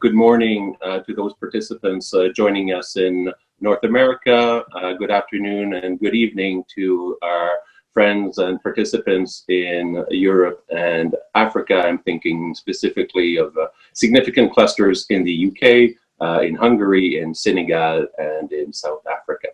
Good morning to those participants joining us in North America. Good afternoon and good evening to our friends and participants in Europe and Africa. I'm thinking specifically of significant clusters in the UK, in Hungary, in Senegal, and in South Africa.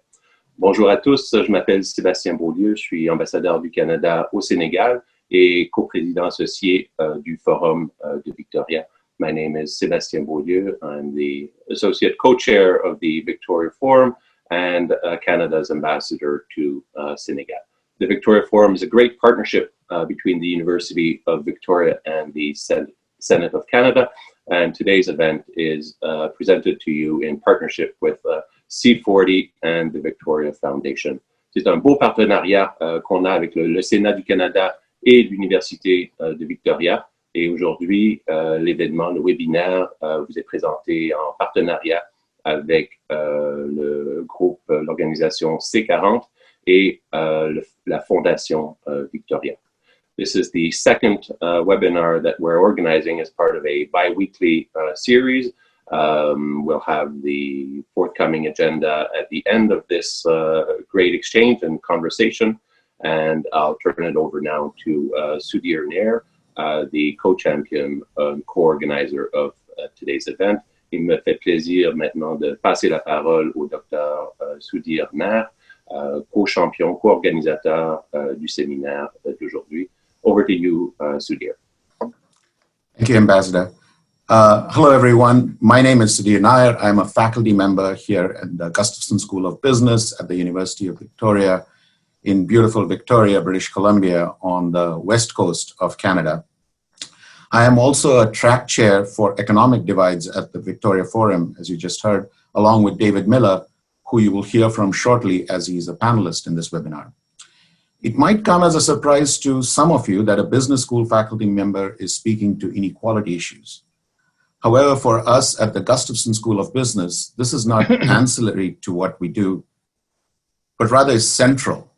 Bonjour à tous, je m'appelle Sébastien Beaulieu, je suis ambassadeur du Canada au Sénégal et coprésident associé du Forum de Victoria. My name is Sébastien Beaulieu. I'm the associate co-chair of the Victoria Forum and Canada's ambassador to Senegal. The Victoria Forum is a great partnership between the University of Victoria and the Senate of Canada, and today's event is presented to you in partnership with C40 and the Victoria Foundation. C'est un beau partenariat qu'on a avec le Sénat du Canada et l'Université de Victoria. Et aujourd'hui, l'événement, le webinaire, vous est présenté en partenariat avec le groupe, l'organisation C40 et la Fondation Victoria. This is the second webinar that we're organizing as part of a bi-weekly series. We'll have the forthcoming agenda at the end of this great exchange and conversation. And I'll turn it over now to Sudhir Nair, the co-champion, co-organizer of today's event. Il me fait plaisir maintenant de passer la parole au Dr. Sudhir Nair, co-champion, co-organisateur du séminaire d'aujourd'hui. Over to you, Sudhir. Thank you, Ambassador. Hello, everyone. My name is Sudhir Nair. I'm a faculty member here at the Gustafson School of Business at the University of Victoria in beautiful Victoria, British Columbia, on the west coast of Canada. I am also a track chair for economic divides at the Victoria Forum, as you just heard, along with David Miller, who you will hear from shortly as he's a panelist in this webinar. It might come as a surprise to some of you that a business school faculty member is speaking to inequality issues. However, for us at the Gustafson School of Business, this is not ancillary to what we do, but rather is central.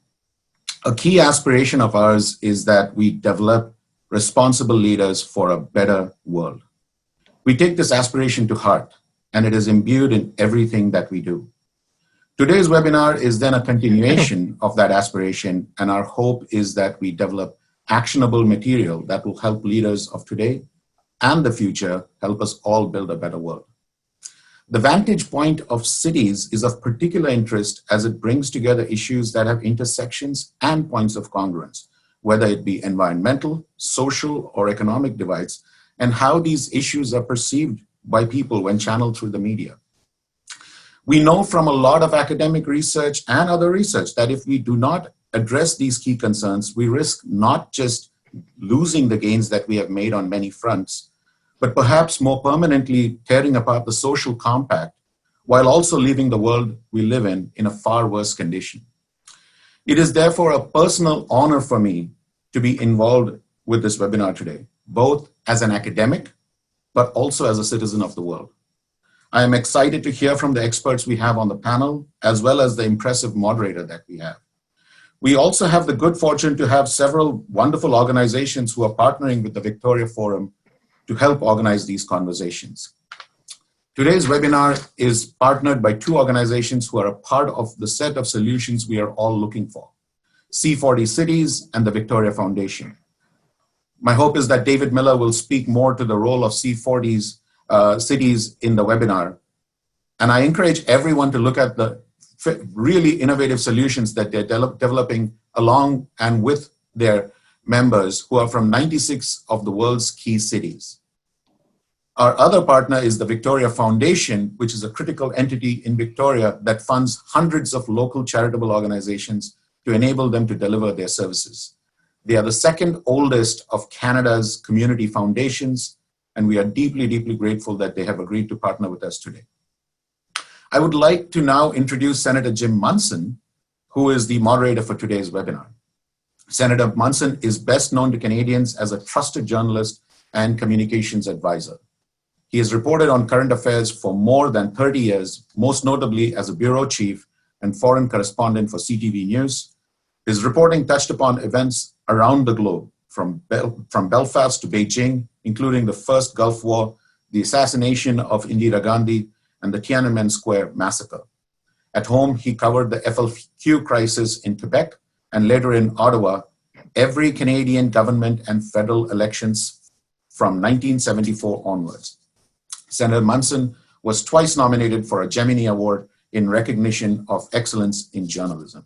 A key aspiration of ours is that we develop responsible leaders for a better world. We take this aspiration to heart, and it is imbued in everything that we do. Today's webinar is then a continuation of that aspiration, and our hope is that we develop actionable material that will help leaders of today and the future help us all build a better world. The vantage point of cities is of particular interest as it brings together issues that have intersections and points of congruence, whether it be environmental, social, or economic divides, and how these issues are perceived by people when channeled through the media. We know from a lot of academic research and other research that if we do not address these key concerns, we risk not just losing the gains that we have made on many fronts, but perhaps more permanently tearing apart the social compact while also leaving the world we live in a far worse condition. It is therefore a personal honor for me to be involved with this webinar today, both as an academic, but also as a citizen of the world. I am excited to hear from the experts we have on the panel, as well as the impressive moderator that we have. We also have the good fortune to have several wonderful organizations who are partnering with the Victoria Forum to help organize these conversations. Today's webinar is partnered by two organizations who are a part of the set of solutions we are all looking for, C40 Cities and the Victoria Foundation. My hope is that David Miller will speak more to the role of C40's cities in the webinar. And I encourage everyone to look at the really innovative solutions that they're developing along and with their members who are from 96 of the world's key cities. Our other partner is the Victoria Foundation, which is a critical entity in Victoria that funds hundreds of local charitable organizations to enable them to deliver their services. They are the second oldest of Canada's community foundations, and we are deeply, deeply grateful that they have agreed to partner with us today. I would like to now introduce Senator Jim Munson, who is the moderator for today's webinar. Senator Munson is best known to Canadians as a trusted journalist and communications advisor. He has reported on current affairs for more than 30 years, most notably as a bureau chief and foreign correspondent for CTV News. His reporting touched upon events around the globe, from Belfast to Beijing, including the first Gulf War, the assassination of Indira Gandhi, and the Tiananmen Square massacre. At home, he covered the FLQ crisis in Quebec and later in Ottawa, every Canadian government and federal elections from 1974 onwards. Senator Munson was twice nominated for a Gemini Award in recognition of excellence in journalism.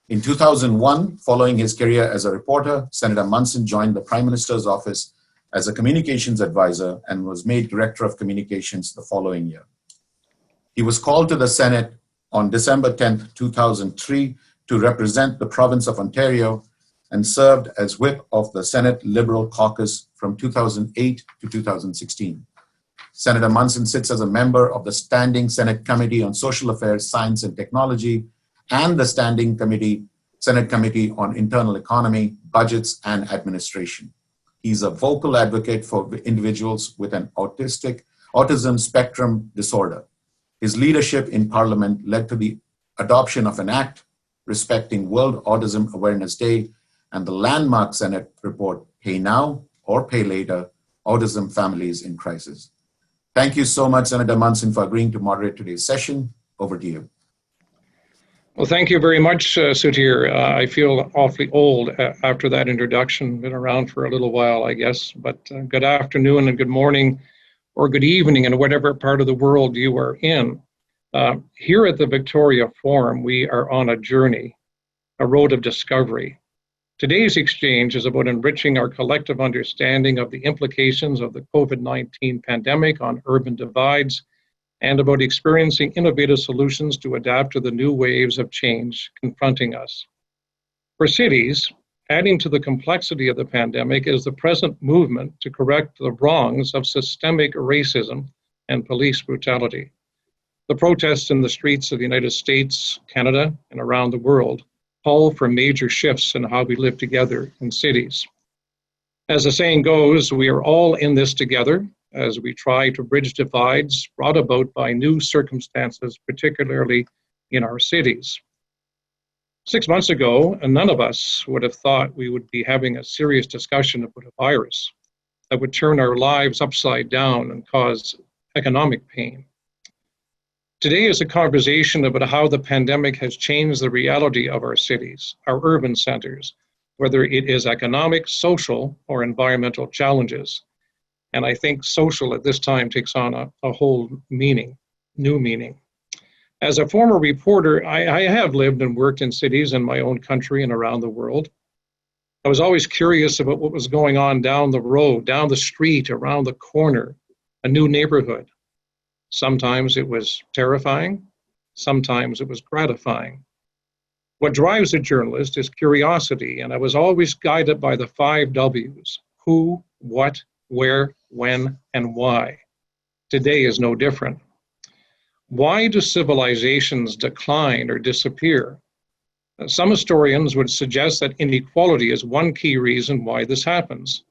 In 2001, following his career as a reporter, Senator Munson joined the Prime Minister's office as a communications advisor and was made Director of Communications the following year. He was called to the Senate on December 10, 2003, to represent the province of Ontario and served as whip of the Senate Liberal Caucus from 2008 to 2016. Senator Munson sits as a member of the Standing Senate Committee on Social Affairs, Science and Technology and the Standing Senate Committee on Internal Economy, Budgets and Administration. He's a vocal advocate for individuals with an autism spectrum disorder. His leadership in Parliament led to the adoption of an act respecting World Autism Awareness Day and the landmark Senate report, Pay Now or Pay Later, Autism Families in Crisis. Thank you so much, Senator Munson, for agreeing to moderate today's session. Over to you. Well, thank you very much, Sudhir. I feel awfully old after that introduction. Been around for a little while, I guess, but good afternoon and good morning or good evening in whatever part of the world you are in. Here at the Victoria Forum, we are on a journey, a road of discovery. Today's exchange is about enriching our collective understanding of the implications of the COVID-19 pandemic on urban divides and about experiencing innovative solutions to adapt to the new waves of change confronting us. For cities, adding to the complexity of the pandemic is the present movement to correct the wrongs of systemic racism and police brutality. The protests in the streets of the United States, Canada, and around the world call for major shifts in how we live together in cities. As the saying goes, we are all in this together as we try to bridge divides brought about by new circumstances, particularly in our cities. 6 months ago, none of us would have thought we would be having a serious discussion about a virus that would turn our lives upside down and cause economic pain. Today is a conversation about how the pandemic has changed the reality of our cities, our urban centers, whether it is economic, social, or environmental challenges. And I think social at this time takes on a whole meaning, new meaning. As a former reporter, I have lived and worked in cities in my own country and around the world. I was always curious about what was going on down the road, down the street, around the corner, a new neighborhood. Sometimes it was terrifying, sometimes it was gratifying. What drives a journalist is curiosity, and I was always guided by the 5 W's: who, what, where, when, and why. Today is no different. Why do civilizations decline or disappear? Some historians would suggest that inequality is one key reason why this happens.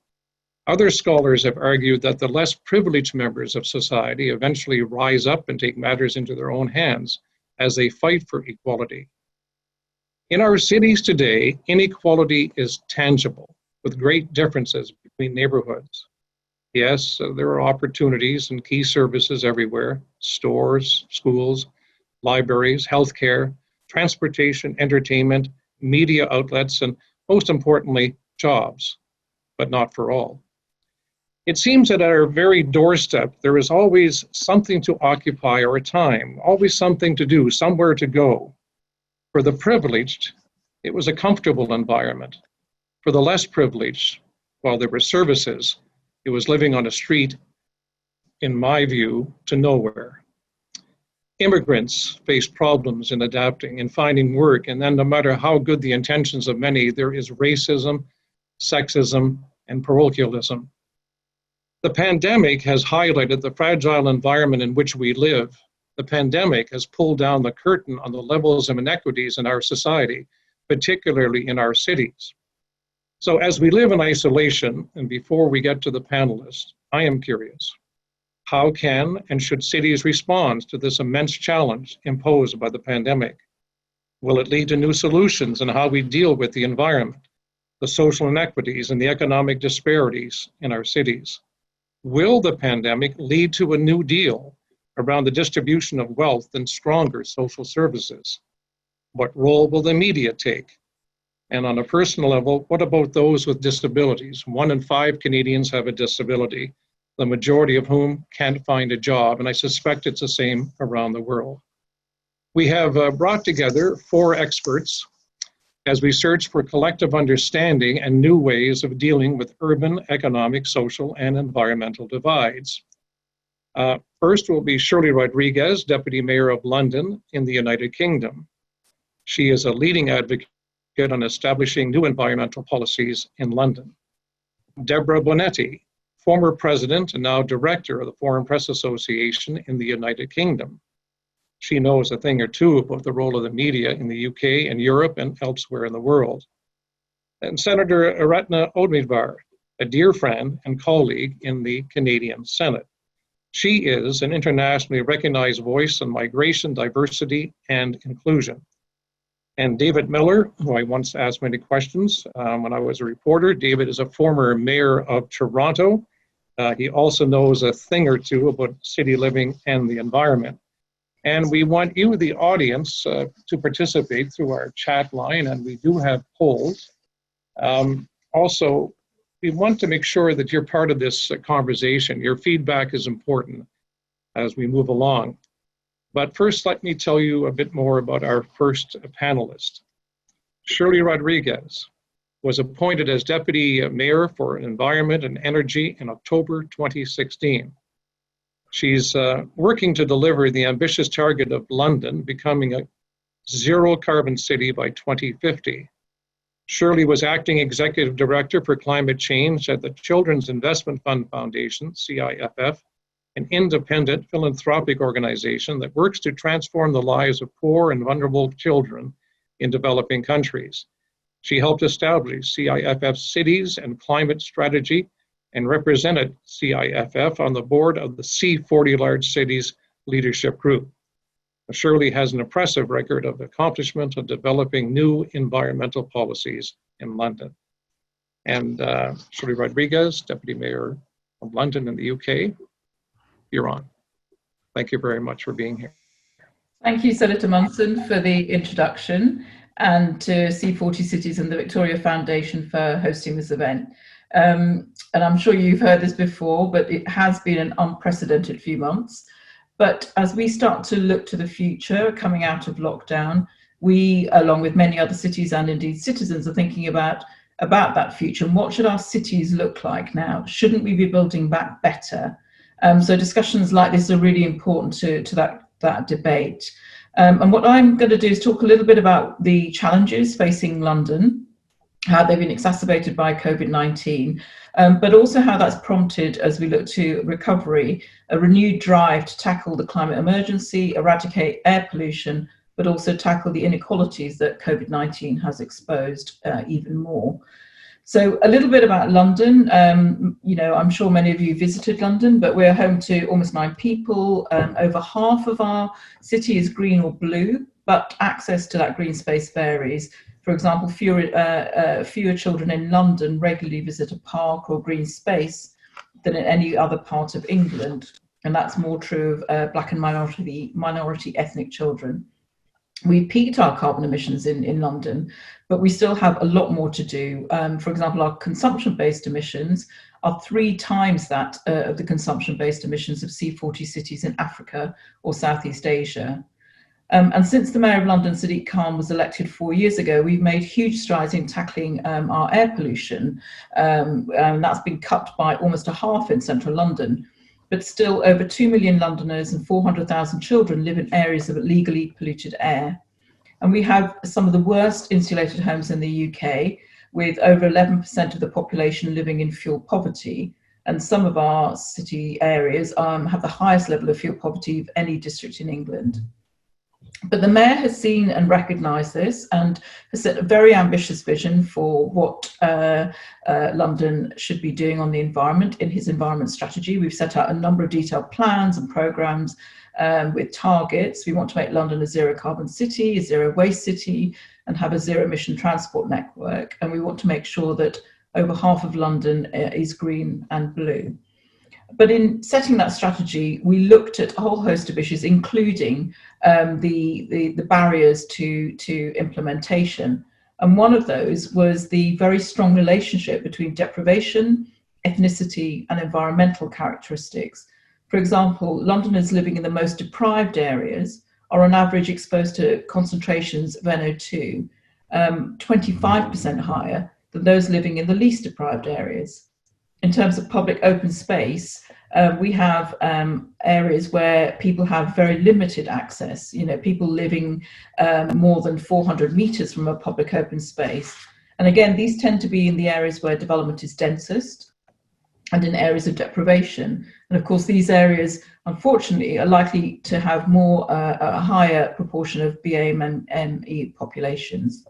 Other scholars have argued that the less privileged members of society eventually rise up and take matters into their own hands as they fight for equality. In our cities today, inequality is tangible, with great differences between neighborhoods. Yes, there are opportunities and key services everywhere: stores, schools, libraries, healthcare, transportation, entertainment, media outlets, and most importantly, jobs, but not for all. It seems that at our very doorstep, there is always something to occupy our time, always something to do, somewhere to go. For the privileged, it was a comfortable environment. For the less privileged, while there were services, it was living on a street, in my view, to nowhere. Immigrants face problems in adapting and finding work, and then no matter how good the intentions of many, there is racism, sexism, and parochialism. The pandemic has highlighted the fragile environment in which we live. The pandemic has pulled down the curtain on the levels of inequities in our society, particularly in our cities. So as we live in isolation, and before we get to the panelists, I am curious, how can and should cities respond to this immense challenge imposed by the pandemic? Will it lead to new solutions in how we deal with the environment, the social inequities, and the economic disparities in our cities? Will the pandemic lead to a new deal around the distribution of wealth and stronger social services? What role will the media take? And on a personal level, what about those with disabilities? 1 in 5 Canadians have a disability, the majority of whom can't find a job, and I suspect it's the same around the world. We have brought together 4 experts as we search for collective understanding and new ways of dealing with urban, economic, social, and environmental divides. First will be Shirley Rodriguez, Deputy Mayor of London in the United Kingdom. She is a leading advocate on establishing new environmental policies in London. Deborah Bonetti, former president and now director of the Foreign Press Association in the United Kingdom. She knows a thing or two about the role of the media in the UK and Europe and elsewhere in the world. And Senator Ratna Omidvar, a dear friend and colleague in the Canadian Senate. She is an internationally recognized voice on migration, diversity, and inclusion. And David Miller, who I once asked many questions when I was a reporter. David is a former mayor of Toronto. He also knows a thing or two about city living and the environment. And we want you, the audience, to participate through our chat line, and we do have polls. Also, we want to make sure that you're part of this conversation. Your feedback is important as we move along. But first, let me tell you a bit more about our first panelist. Shirley Rodriguez was appointed as Deputy Mayor for Environment and Energy in October 2016. She's working to deliver the ambitious target of London becoming a zero carbon city by 2050. Shirley was acting executive director for climate change at the Children's Investment Fund Foundation, CIFF, an independent philanthropic organization that works to transform the lives of poor and vulnerable children in developing countries. She helped establish CIFF's cities and climate strategy and represented CIFF on the board of the C40 Large Cities Leadership Group. Shirley has an impressive record of accomplishment of developing new environmental policies in London. And Shirley Rodriguez, Deputy Mayor of London in the UK, you're on. Thank you very much for being here. Thank you, Senator Munson, for the introduction, and to C40 Cities and the Victoria Foundation for hosting this event. And I'm sure you've heard this before, but it has been an unprecedented few months. But as we start to look to the future coming out of lockdown, we, along with many other cities and indeed citizens, are thinking about that future and what should our cities look like now? Shouldn't we be building back better? So discussions like this are really important to that debate. And what I'm going to do is talk a little bit about the challenges facing London, how they've been exacerbated by COVID-19, but also how that's prompted, as we look to recovery, a renewed drive to tackle the climate emergency, eradicate air pollution, but also tackle the inequalities that COVID-19 has exposed even more. So a little bit about London. You know, I'm sure many of you visited London, but we're home to almost 9 people. Over half of our city is green or blue, but access to that green space varies. For example, fewer children in London regularly visit a park or green space than in any other part of England. And that's more true of Black and minority ethnic children. We peaked our carbon emissions in London, but we still have a lot more to do. For example, our consumption-based emissions are 3 times that of the consumption-based emissions of C40 cities in Africa or Southeast Asia. And since the Mayor of London, Sadiq Khan, was elected 4 years ago, we've made huge strides in tackling our air pollution. That's been cut by almost a half in central London. But still, over 2 million Londoners and 400,000 children live in areas of illegally polluted air. And we have some of the worst insulated homes in the UK, with over 11% of the population living in fuel poverty. And some of our city areas have the highest level of fuel poverty of any district in England. But the Mayor has seen and recognised this and has set a very ambitious vision for what London should be doing on the environment in his environment strategy. We've set out a number of detailed plans and programmes with targets. We want to make London a zero carbon city, a zero waste city, and have a zero emission transport network. And we want to make sure that over half of London is green and blue. But in setting that strategy, we looked at a whole host of issues, including the barriers to implementation. And one of those was the very strong relationship between deprivation, ethnicity, and environmental characteristics. For example, Londoners living in the most deprived areas are on average exposed to concentrations of NO2 25% higher than those living in the least deprived areas. In terms of public open space, we have areas where people have very limited access, people living more than 400 meters from a public open space. And again, these tend to be in the areas where development is densest and in areas of deprivation. And of course, these areas, unfortunately, are likely to have a higher proportion of BAME populations.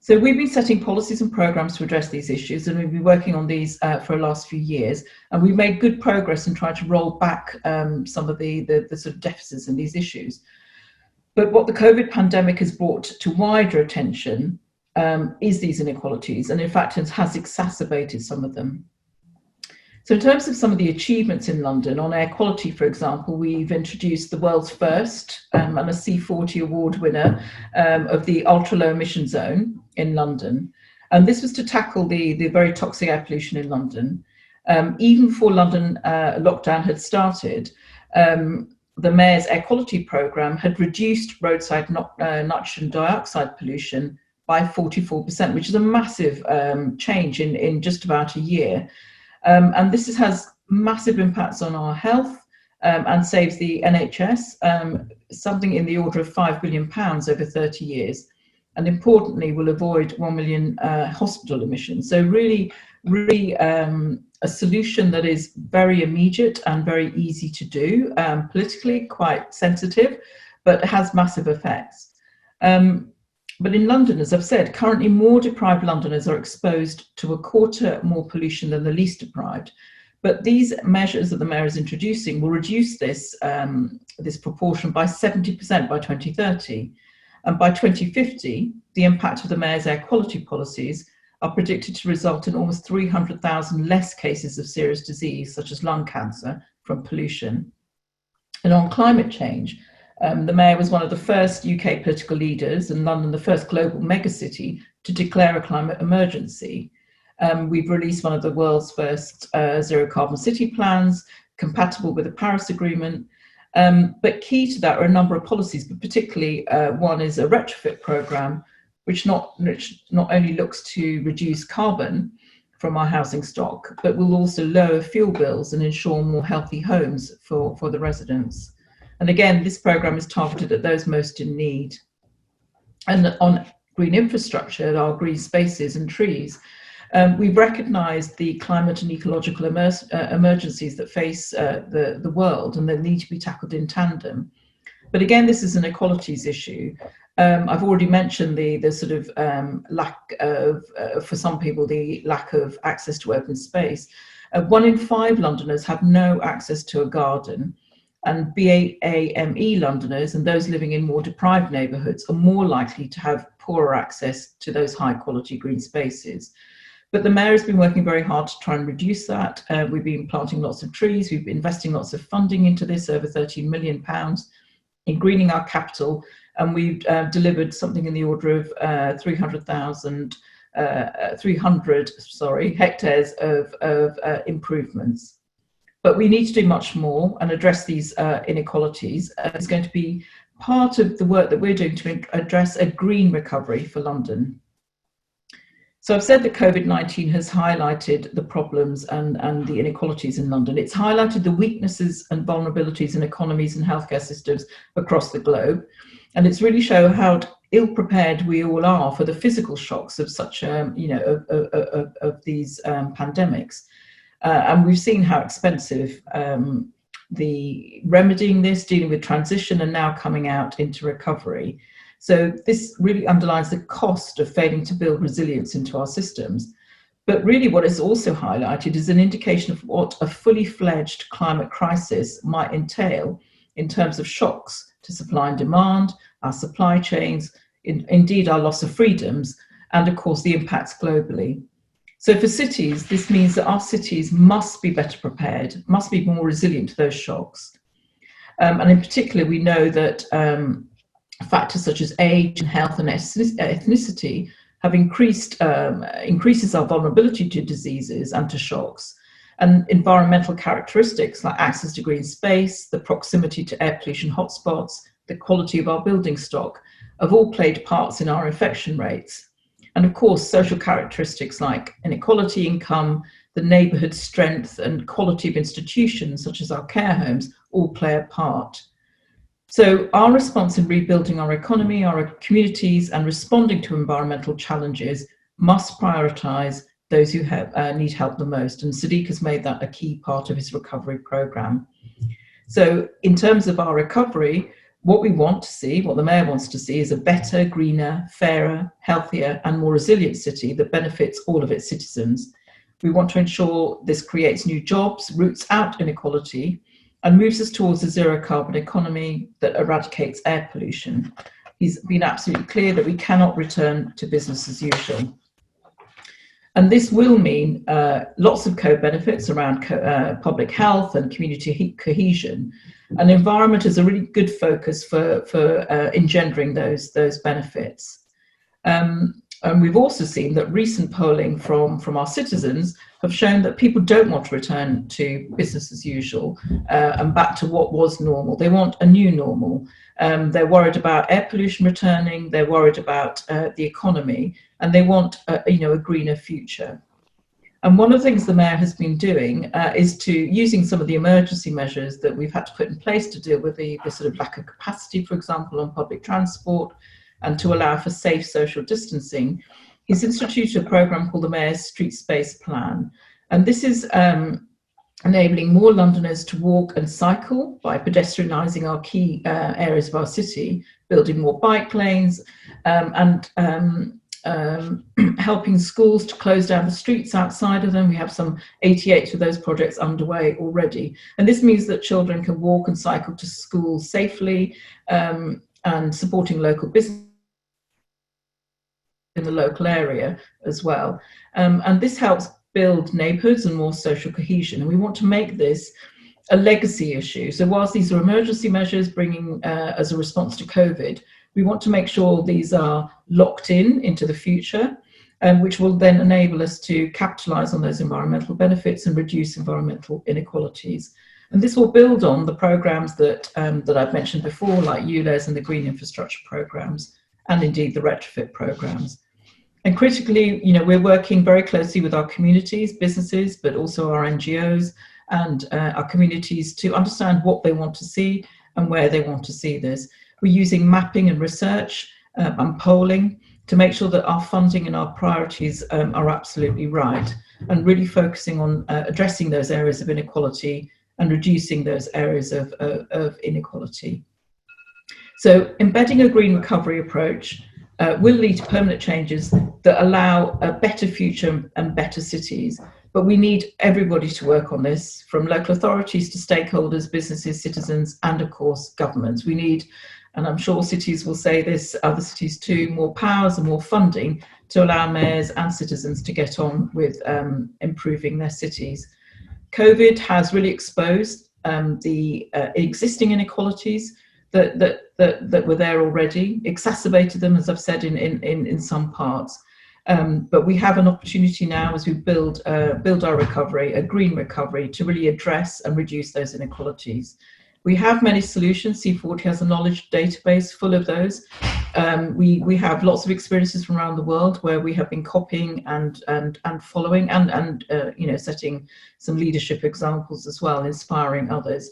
So we've been setting policies and programs to address these issues, and we've been working on these for the last few years. And we've made good progress in trying to roll back some of the sort of deficits in these issues. But what the COVID pandemic has brought to wider attention is these inequalities, and in fact, it has exacerbated some of them. So in terms of some of the achievements in London, on air quality, for example, we've introduced the world's first and a C40 award winner of the ultra-low emission zone in London. And this was to tackle the very toxic air pollution in London. Even before London lockdown had started, the Mayor's air quality programme had reduced roadside nitrogen dioxide pollution by 44%, which is a massive change in just about a year. And this has massive impacts on our health and saves the NHS something in the order of £5 billion over 30 years. And importantly, will avoid 1 million hospital admissions. So really a solution that is very immediate and very easy to do, politically quite sensitive, but has massive effects. But in London, as I've said, currently more deprived Londoners are exposed to a quarter more pollution than the least deprived. But these measures that the Mayor is introducing will reduce this proportion by 70% by 2030. And by 2050, the impact of the Mayor's air quality policies are predicted to result in almost 300,000 less cases of serious disease, such as lung cancer, from pollution. And on climate change, the Mayor was one of the first UK political leaders, and London the first global megacity to declare a climate emergency. We've released one of the world's first zero carbon city plans, compatible with the Paris Agreement. But key to that are a number of policies, but particularly one is a retrofit programme, which not only looks to reduce carbon from our housing stock, but will also lower fuel bills and ensure more healthy homes for the residents. And again, this programme is targeted at those most in need. And on green infrastructure, our green spaces and trees, we've recognised the climate and ecological emergencies that face the world, and they need to be tackled in tandem. But again, this is an equalities issue. I've already mentioned the sort of lack of, for some people, the lack of access to open space. 1 in 5 Londoners have no access to a garden. And BAME Londoners and those living in more deprived neighbourhoods are more likely to have poorer access to those high quality green spaces. But the Mayor has been working very hard to try and reduce that. We've been planting lots of trees, we've been investing lots of funding into this, over £13 million in greening our capital, and we've delivered something in the order of 300 hectares of improvements. But we need to do much more and address these inequalities. It's going to be part of the work that we're doing to address a green recovery for London. So I've said that COVID-19 has highlighted the problems and the inequalities in London. It's highlighted the weaknesses and vulnerabilities in economies and healthcare systems across the globe. And it's really shown how ill-prepared we all are for the physical shocks of such, of these pandemics. And we've seen how expensive the remedying this, dealing with transition, and now coming out into recovery. So this really underlines the cost of failing to build resilience into our systems. But really what is also highlighted is an indication of what a fully fledged climate crisis might entail in terms of shocks to supply and demand, our supply chains, indeed our loss of freedoms, and of course the impacts globally. So for cities, this means that our cities must be better prepared, must be more resilient to those shocks. And in particular, we know that factors such as age and health and ethnicity have increases our vulnerability to diseases and to shocks. And environmental characteristics like access to green space, the proximity to air pollution hotspots, the quality of our building stock have all played parts in our infection rates. And of course, social characteristics like inequality, income, the neighbourhood strength and quality of institutions such as our care homes all play a part. So our response in rebuilding our economy, our communities and responding to environmental challenges must prioritise those who need help the most. And Sadiq has made that a key part of his recovery programme. So in terms of our recovery, what we want to see, what the Mayor wants to see is a better, greener, fairer, healthier and more resilient city that benefits all of its citizens. We want to ensure this creates new jobs, roots out inequality and moves us towards a zero carbon economy that eradicates air pollution. He's been absolutely clear that we cannot return to business as usual. And this will mean lots of co-benefits around public health and community cohesion. And environment is a really good focus for engendering those benefits. And we've also seen that recent polling from our citizens have shown that people don't want to return to business as usual and back to what was normal. They want a new normal. They're worried about air pollution returning, they're worried about the economy, and they want a greener future. And one of the things the Mayor has been doing is using some of the emergency measures that we've had to put in place to deal with the sort of lack of capacity, for example, on public transport, and to allow for safe social distancing. He's instituted a programme called the Mayor's Street Space Plan. And this is enabling more Londoners to walk and cycle by pedestrianising our key areas of our city, building more bike lanes and helping schools to close down the streets outside of them. We have some 88 of those projects underway already. And this means that children can walk and cycle to school safely and supporting local business in the local area as well. And this helps build neighbourhoods and more social cohesion. And we want to make this a legacy issue. So whilst these are emergency measures bringing as a response to COVID, we want to make sure these are locked into the future, which will then enable us to capitalise on those environmental benefits and reduce environmental inequalities. And this will build on the programmes that I've mentioned before, like ULEZ and the Green Infrastructure programmes, and indeed the retrofit programmes. And critically, we're working very closely with our communities, businesses, but also our NGOs and our communities to understand what they want to see and where they want to see this. We're using mapping and research and polling to make sure that our funding and our priorities are absolutely right, and really focusing on addressing those areas of inequality and reducing those areas of inequality. So embedding a green recovery approach will lead to permanent changes that allow a better future and better cities. But we need everybody to work on this, from local authorities to stakeholders, businesses, citizens, and of course, governments. We need, and I'm sure cities will say this, other cities too, more powers and more funding to allow mayors and citizens to get on with improving their cities. COVID has really exposed the existing inequalities that were there already, exacerbated them, as I've said, in some parts. But we have an opportunity now as we build our recovery, a green recovery, to really address and reduce those inequalities. We have many solutions. C40 has a knowledge database full of those. We have lots of experiences from around the world where we have been copying and following and setting some leadership examples as well, inspiring others.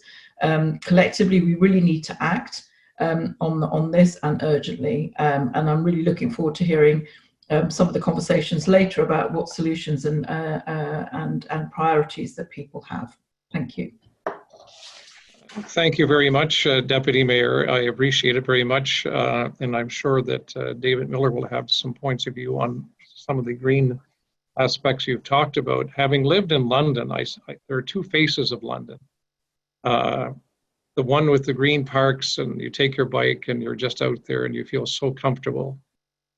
Collectively, we really need to act on this, and urgently. And I'm really looking forward to hearing some of the conversations later about what solutions and priorities that people have. Thank you. Thank you very much, Deputy Mayor. I appreciate it very much. And I'm sure that David Miller will have some points of view on some of the green aspects you've talked about. Having lived in London, there are two faces of London. The one with the green parks, and you take your bike and you're just out there and you feel so comfortable.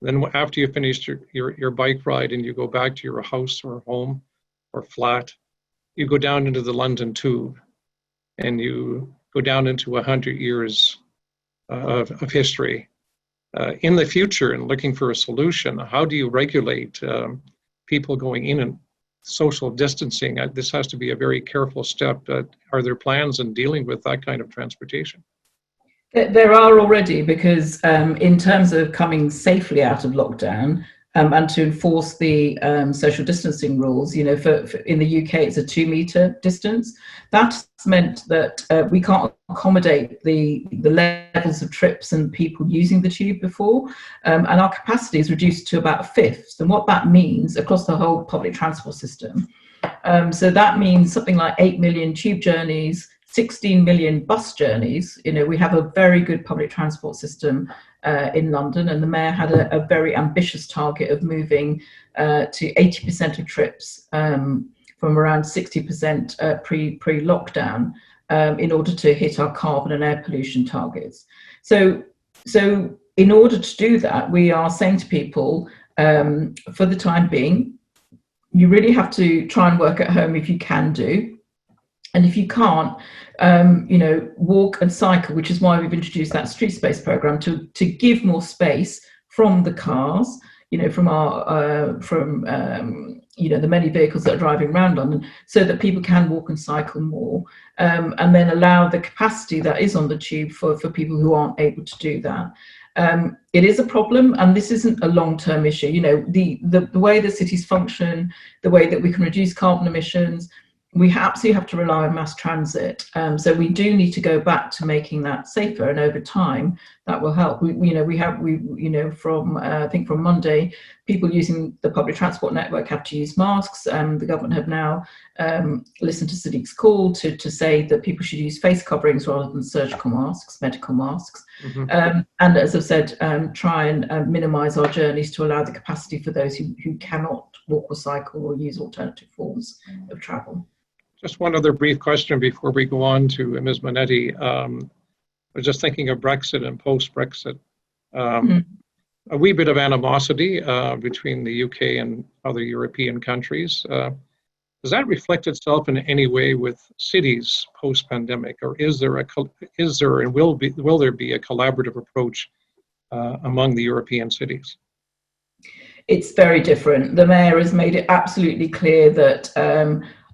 Then after you finished your bike ride and you go back to your house or home or flat, you go down into the London Tube and you go down into 100 years of history. In the future, and looking for a solution, how do you regulate people going in and social distancing? This has to be a very careful step. Are there plans in dealing with that kind of transportation? There are already, because in terms of coming safely out of lockdown and to enforce the social distancing rules, you know, for in the UK it's a 2-meter distance. That's meant that we can't accommodate the levels of trips and people using the tube before, and our capacity is reduced to about a fifth. And what that means across the whole public transport system, so that means something like 8 million tube journeys, 16 million bus journeys. You know, we have a very good public transport system in London, and the mayor had a very ambitious target of moving to 80% of trips from around 60% pre-lockdown in order to hit our carbon and air pollution targets. So in order to do that, we are saying to people, for the time being, you really have to try and work at home if you can do. And if you can't, you know, walk and cycle, which is why we've introduced that street space program to give more space from the cars, you know, from our you know, the many vehicles that are driving around London, so that people can walk and cycle more, and then allow the capacity that is on the tube for people who aren't able to do that. It is a problem, and this isn't a long-term issue. You know, the way the cities function, the way that we can reduce carbon emissions, we absolutely have to rely on mass transit. So we do need to go back to making that safer, and over time that will help. From I think from Monday, people using the public transport network have to use masks. The government have now listened to Sadiq's call to say that people should use face coverings rather than surgical masks, medical masks. Mm-hmm. And as I've said, try and minimise our journeys to allow the capacity for those who cannot walk or cycle or use alternative forms of travel. Just one other brief question before we go on to Ms. Monetti. I was just thinking of Brexit and post-Brexit. A wee bit of animosity between the UK and other European countries. Does that reflect itself in any way with cities post-pandemic, or is there and will there be a collaborative approach among the European cities? It's very different. The mayor has made it absolutely clear that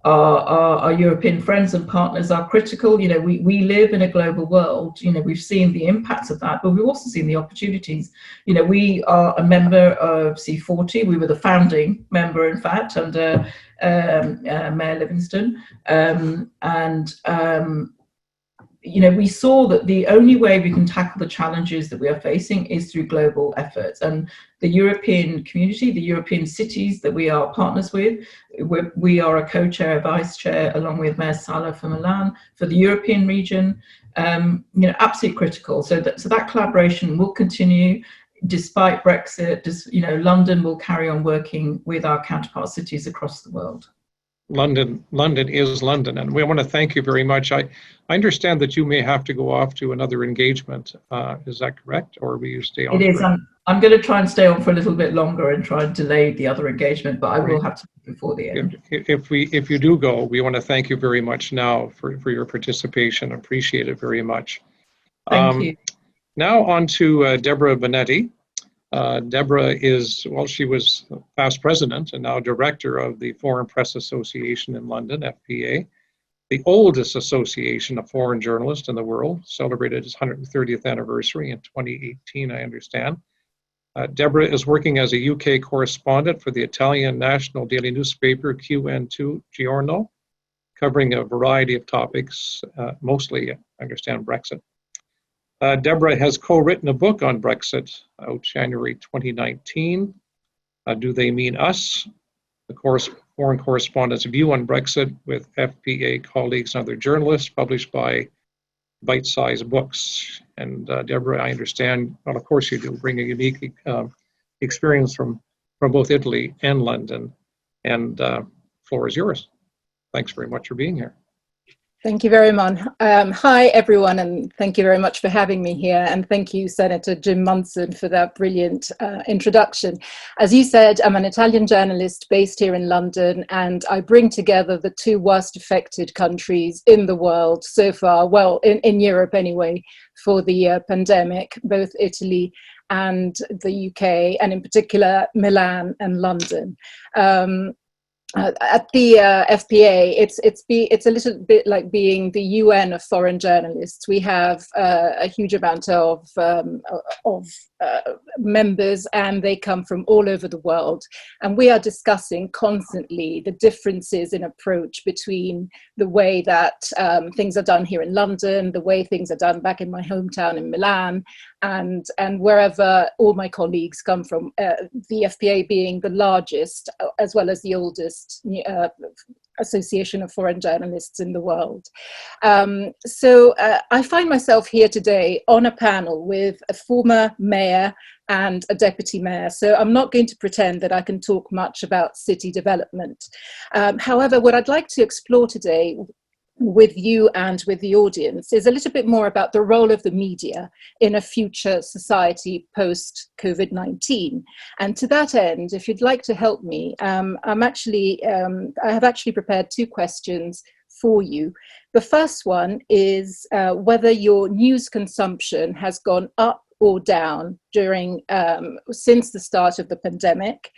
our European friends and partners are critical. You know, we live in a global world. You know, we've seen the impacts of that, but we've also seen the opportunities. You know, we are a member of C40. We were the founding member, in fact, under Mayor Livingston. You know, we saw that the only way we can tackle the challenges that we are facing is through global efforts. And the European community, the European cities that we are partners with, we are a co-chair, vice chair, along with Mayor Salah for Milan, for the European region, you know, absolutely critical. So that collaboration will continue despite Brexit. You know, London will carry on working with our counterpart cities across the world. London is London, and we want to thank you very much. I understand that you may have to go off to another engagement. Is that correct, or will you stay on? It is. I'm going to try and stay on for a little bit longer and try and delay the other engagement, but I will have to before the end. If you do go, we want to thank you very much now for your participation. Appreciate it very much. Thank you. Now on to Deborah Bonetti. Deborah she was past president and now director of the Foreign Press Association in London, FPA, the oldest association of foreign journalists in the world, celebrated its 130th anniversary in 2018, I understand. Deborah is working as a UK correspondent for the Italian national daily newspaper QN2 Giorno, covering a variety of topics, mostly, I understand, Brexit. Deborah has co-written a book on Brexit out January 2019. Do They Mean Us? The Foreign Correspondent's View on Brexit with FPA colleagues and other journalists, published by Bite-Sized Books. And Deborah, I understand, well, of course you do, bring a unique experience from both Italy and London. And floor is yours. Thanks very much for being here. Thank you very much. Hi, everyone, and thank you very much for having me here. And thank you, Senator Jim Munson, for that brilliant introduction. As you said, I'm an Italian journalist based here in London, and I bring together the two worst affected countries in the world so far, well, in Europe anyway, for the pandemic, both Italy and the UK, and in particular, Milan and London. At the FPA, it's a little bit like being the UN of foreign journalists. We have a huge amount of members, and they come from all over the world. And we are discussing constantly the differences in approach between the way that things are done here in London, the way things are done back in my hometown in Milan, and wherever all my colleagues come from, the FPA being the largest as well as the oldest association of foreign journalists in the world. So I find myself here today on a panel with a former mayor and a deputy mayor. So I'm not going to pretend that I can talk much about city development. However, what I'd like to explore today with you and with the audience is a little bit more about the role of the media in a future society post COVID-19. And to that end, if you'd like to help me, I have actually prepared two questions for you. The first one is whether your news consumption has gone up or down during since the start of the pandemic.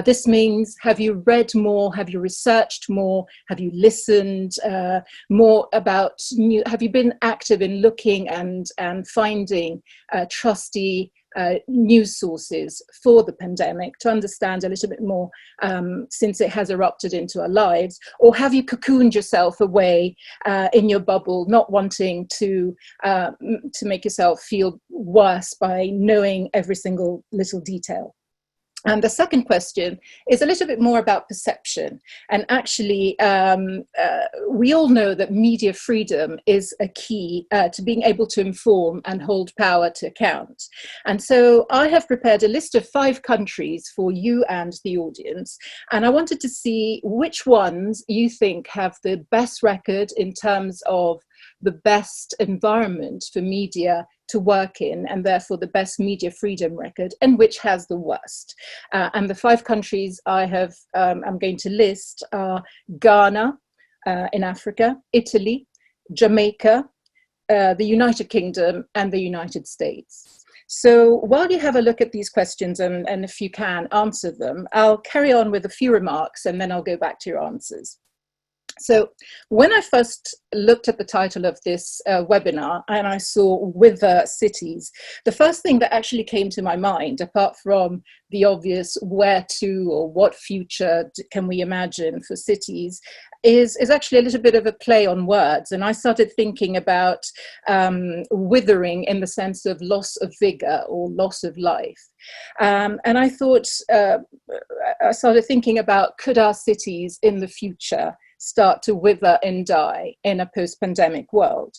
This means, have you read more? Have you researched more? Have you listened more about have you been active in looking and finding trusty news sources for the pandemic to understand a little bit more since it has erupted into our lives? Or have you cocooned yourself away in your bubble, not wanting to make yourself feel worse by knowing every single little detail? And the second question is a little bit more about perception. And actually, we all know that media freedom is a key to being able to inform and hold power to account. And so I have prepared a list of 5 countries for you and the audience. And I wanted to see which ones you think have the best record in terms of the best environment for media to work in, and therefore the best media freedom record, and which has the worst. And the 5 countries I have, I'm going to list are Ghana in Africa, Italy, Jamaica, the United Kingdom, and the United States. So while you have a look at these questions, and if you can answer them, I'll carry on with a few remarks, and then I'll go back to your answers. So when I first looked at the title of this webinar and I saw Wither Cities, the first thing that actually came to my mind, apart from the obvious where to or what future can we imagine for cities, is actually a little bit of a play on words. And I started thinking about withering in the sense of loss of vigor or loss of life. And I thought, I started thinking about, could our cities in the future start to wither and die in a post-pandemic world?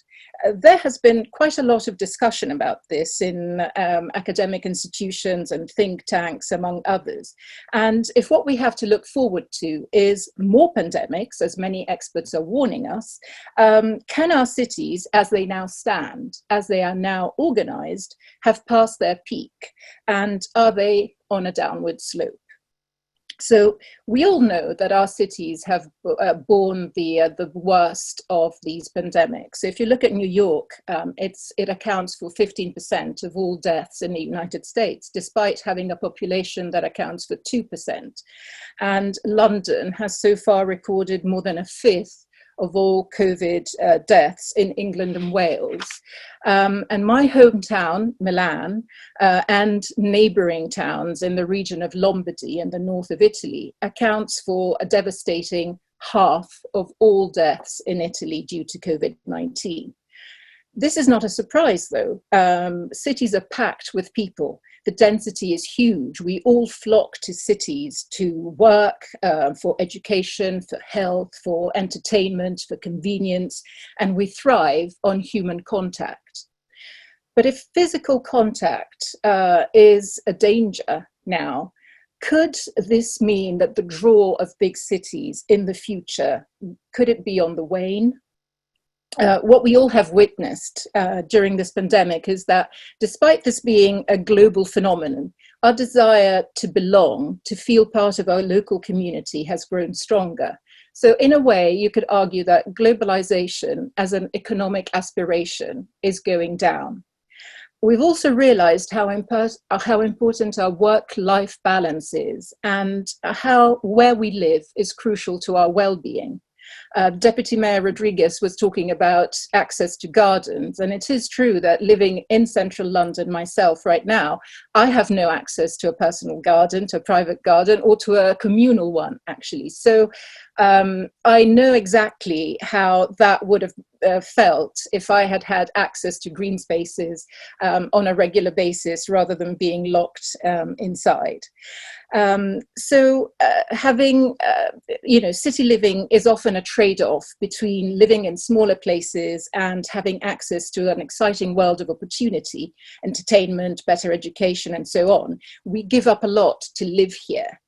There has been quite a lot of discussion about this in academic institutions and think tanks, among others. And if what we have to look forward to is more pandemics, as many experts are warning us, can our cities, as they now stand, as they are now organized, have passed their peak? And are they on a downward slope? So we all know that our cities have borne the worst of these pandemics. So if you look at New York, it accounts for 15% of all deaths in the United States, despite having a population that accounts for 2%. And London has so far recorded more than 1/5 of all COVID deaths in England and Wales. And my hometown, Milan, and neighboring towns in the region of Lombardy in the north of Italy accounts for a devastating 1/2 of all deaths in Italy due to COVID-19. This is not a surprise, though. Cities are packed with people. The density is huge. We all flock to cities to work, for education, for health, for entertainment, for convenience, and we thrive on human contact. But if physical contact is a danger now, could this mean that the draw of big cities in the future, could it be on the wane? what we all have witnessed during this pandemic is that despite this being a global phenomenon, our desire to belong, to feel part of our local community has grown stronger. So in a way, you could argue that globalization as an economic aspiration is going down. We've also realized how important our work-life balance is, and how where we live is crucial to our well-being. Deputy Mayor Rodriguez was talking about access to gardens, and it is true that living in central London myself right now, I have no access to a personal garden, to a private garden, or to a communal one, actually. So I know exactly how that would have felt if I had had access to green spaces on a regular basis rather than being locked inside. Having, city living is often a trade-off between living in smaller places and having access to an exciting world of opportunity, entertainment, better education, and so on. We give up a lot to live here.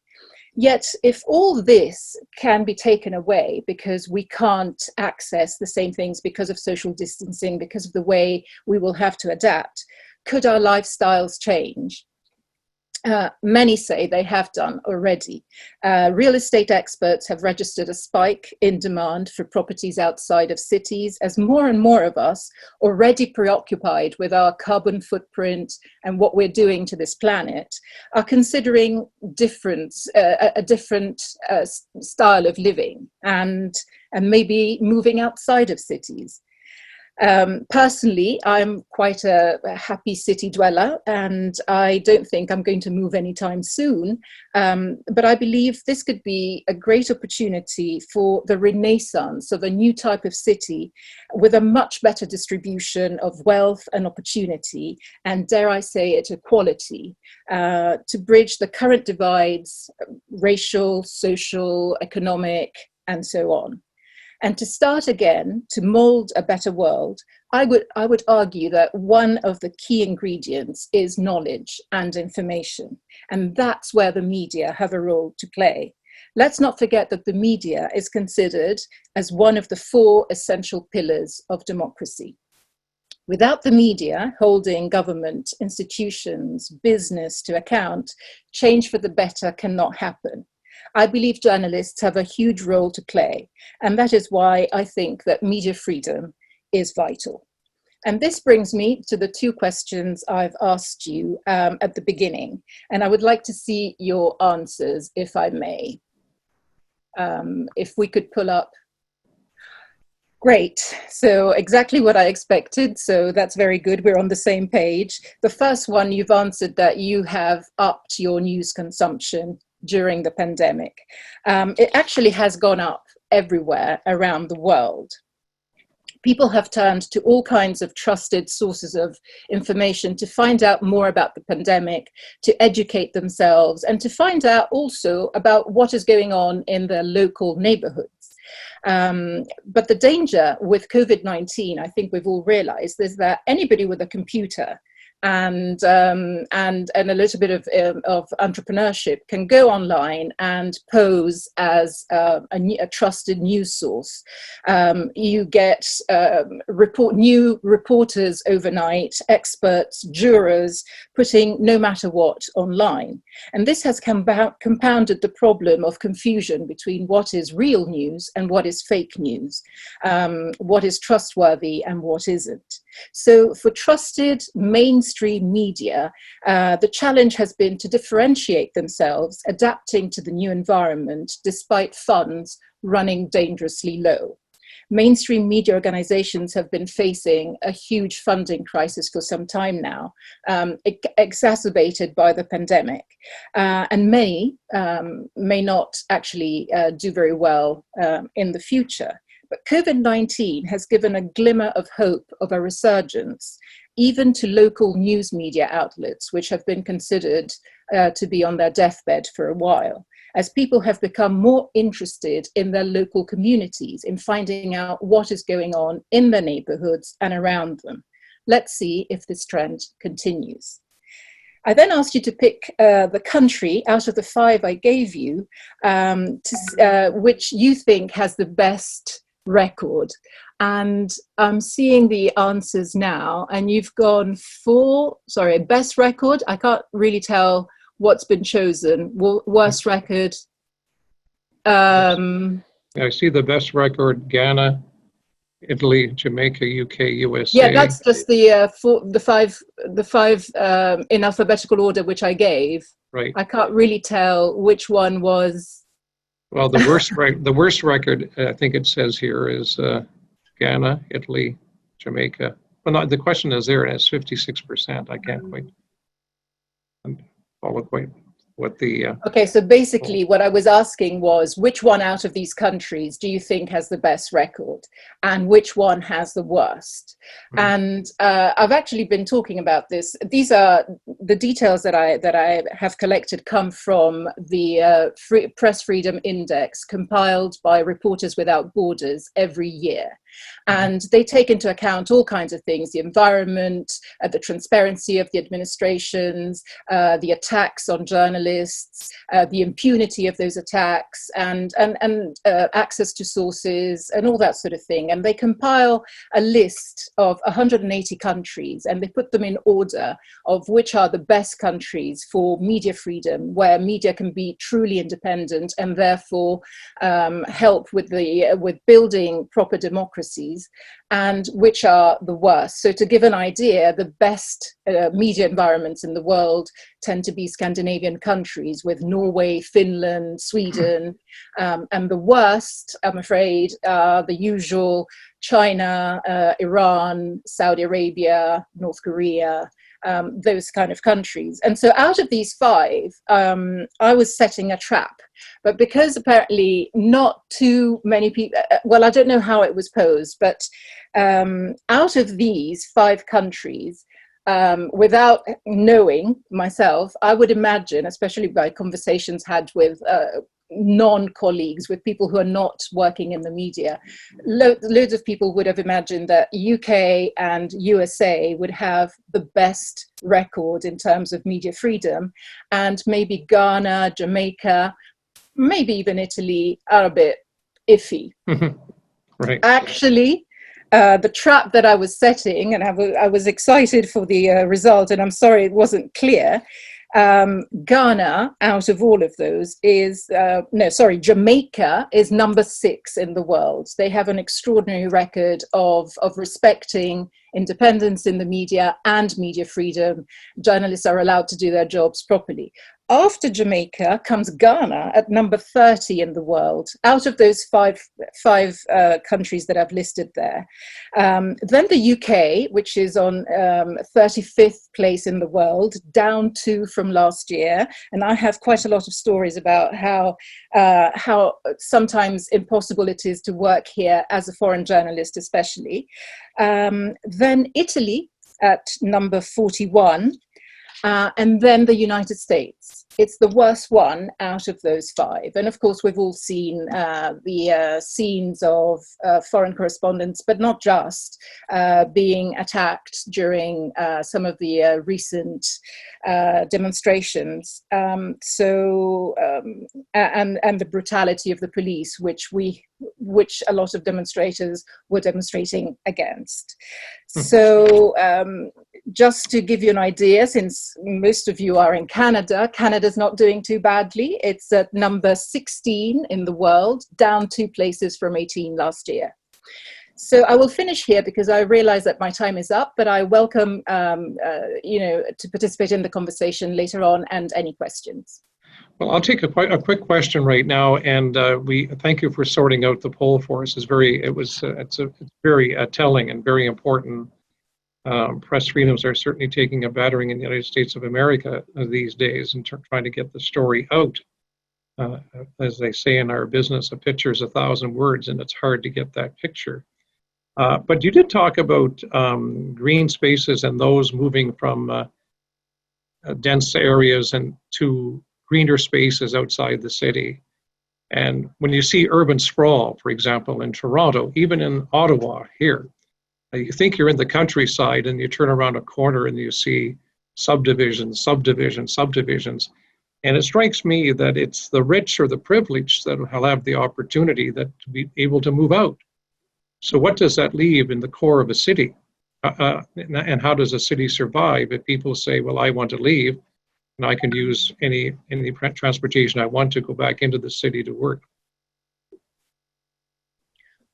Yet, if all this can be taken away because we can't access the same things because of social distancing, because of the way we will have to adapt, could our lifestyles change? Many say they have done already. Real estate experts have registered a spike in demand for properties outside of cities as more and more of us, already preoccupied with our carbon footprint and what we're doing to this planet, are considering a different style of living and maybe moving outside of cities. Personally, I'm quite a happy city dweller, and I don't think I'm going to move anytime soon. But I believe this could be a great opportunity for the renaissance of a new type of city with a much better distribution of wealth and opportunity, and dare I say it, equality, to bridge the current divides, racial, social, economic, and so on. And to start again, to mold a better world, I would argue that one of the key ingredients is knowledge and information. And that's where the media have a role to play. Let's not forget that the media is considered as one of the 4 essential pillars of democracy. Without the media holding government, institutions, business to account, change for the better cannot happen. I believe journalists have a huge role to play, and that is why I think that media freedom is vital. And this brings me to the 2 questions I've asked you at the beginning, and I would like to see your answers, if I may. If we could pull up. Great, so exactly what I expected, so that's very good, we're on the same page. The first one, you've answered that you have upped your news consumption during the pandemic. It actually has gone up everywhere around the world. People have turned to all kinds of trusted sources of information to find out more about the pandemic, to educate themselves, and to find out also about what is going on in their local neighborhoods. But the danger with COVID-19, I think we've all realized, is that anybody with a computer and a little bit of entrepreneurship can go online and pose as a trusted news source. You get new reporters overnight, experts, jurors, putting no matter what online. And this has compounded the problem of confusion between what is real news and what is fake news, what is trustworthy and what isn't. So for trusted mainstream media, the challenge has been to differentiate themselves, adapting to the new environment despite funds running dangerously low. Mainstream media organizations have been facing a huge funding crisis for some time now, exacerbated by the pandemic. And many may not actually do very well in the future. But COVID-19 has given a glimmer of hope of a resurgence, even to local news media outlets, which have been considered to be on their deathbed for a while, as people have become more interested in their local communities, in finding out what is going on in their neighborhoods and around them. Let's see if this trend continues. I then asked you to pick the country out of the 5 I gave you, which you think has the best record. And I'm seeing the answers now, and you've gone for, sorry, best record. I can't really tell what's been chosen. Worst record. I see the best record: Ghana, Italy, Jamaica, UK, USA. Yeah, that's just the five in alphabetical order which I gave. Right. I can't really tell which one was. Well, the worst record, I think it says here, is Ghana, Italy, Jamaica. Well, no, the question is there, and it's 56%. I can't quite follow quite what the... Okay, so basically what I was asking was, which one out of these countries do you think has the best record, and which one has the worst? And I've actually been talking about this. These are the details that I have collected, come from the Press Freedom Index, compiled by Reporters Without Borders every year. And they take into account all kinds of things: the environment, the transparency of the administrations, the attacks on journalists, the impunity of those attacks, and access to sources, and all that sort of thing. And they compile a list of 180 countries, and they put them in order of which are the best countries for media freedom, where media can be truly independent and therefore help with building proper democracies, and which are the worst. So to give an idea, the best media environments in the world tend to be Scandinavian countries, with Norway, Finland, Sweden, and the worst, I'm afraid, are the usual: China, Iran, Saudi Arabia, North Korea, those kind of countries. And so out of these five, I was setting a trap. But because apparently not too many people, well, I don't know how it was posed, but out of these five countries, without knowing myself, I would imagine, especially by conversations had with non-colleagues, with people who are not working in the media, loads of people would have imagined that UK and USA would have the best record in terms of media freedom, and maybe Ghana, Jamaica, maybe even Italy are a bit iffy. Right. Actually, the trap that I was setting, and I was excited for the result, and I'm sorry it wasn't clear. Ghana, out of all of those, is Jamaica is number 6 in the world. They have an extraordinary record of respecting independence in the media and media freedom. Journalists are allowed to do their jobs properly. After Jamaica comes Ghana at number 30 in the world, out of those five countries that I've listed there. Then the UK, which is on 35th place in the world, down 2 from last year. And I have quite a lot of stories about how sometimes impossible it is to work here as a foreign journalist, especially. Then Italy at number 41. And then the United States. It's the worst one out of those 5. And of course, we've all seen the scenes of foreign correspondents, but not just, being attacked during some of the recent demonstrations. And the brutality of the police, which a lot of demonstrators were demonstrating against. So just to give you an idea, since most of you are in Canada, Canada's not doing too badly. It's at number 16 in the world, down 2 places from 18 last year. So I will finish here because I realize that my time is up, but I welcome to participate in the conversation later on and any questions. Well, I'll take a quick question right now, and we thank you for sorting out the poll for us. It's very telling and very important. Press freedoms are certainly taking a battering in the United States of America these days, and trying to get the story out. As they say in our business, a picture is 1,000 words, and it's hard to get that picture. But you did talk about green spaces and those moving from dense areas and to greener spaces outside the city. And when you see urban sprawl, for example, in Toronto, even in Ottawa here, you think you're in the countryside and you turn around a corner and you see subdivisions. And it strikes me that it's the rich or the privileged that will have the opportunity to be able to move out. So what does that leave in the core of a city? And how does a city survive if people say, well, I want to leave and I can use any transportation I want to go back into the city to work?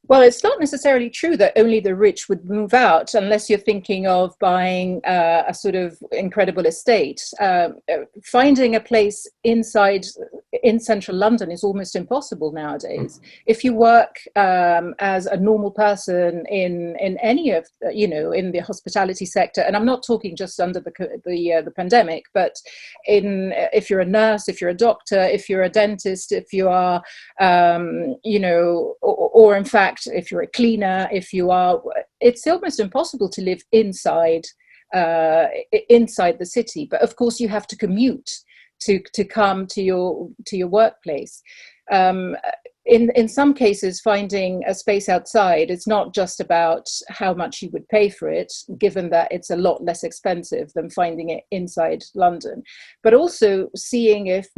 Well, it's not necessarily true that only the rich would move out unless you're thinking of buying a sort of incredible estate. Finding a place in central London is almost impossible nowadays. If you work as a normal person in any of, in the hospitality sector, and I'm not talking just under the pandemic, but if you're a nurse, if you're a doctor, if you're a dentist, if you are, or in fact, if you're a cleaner, it's almost impossible to live inside the city. But of course, you have to commute to come to your workplace. In some cases, finding a space outside, it's not just about how much you would pay for it, given that it's a lot less expensive than finding it inside London, but also seeing if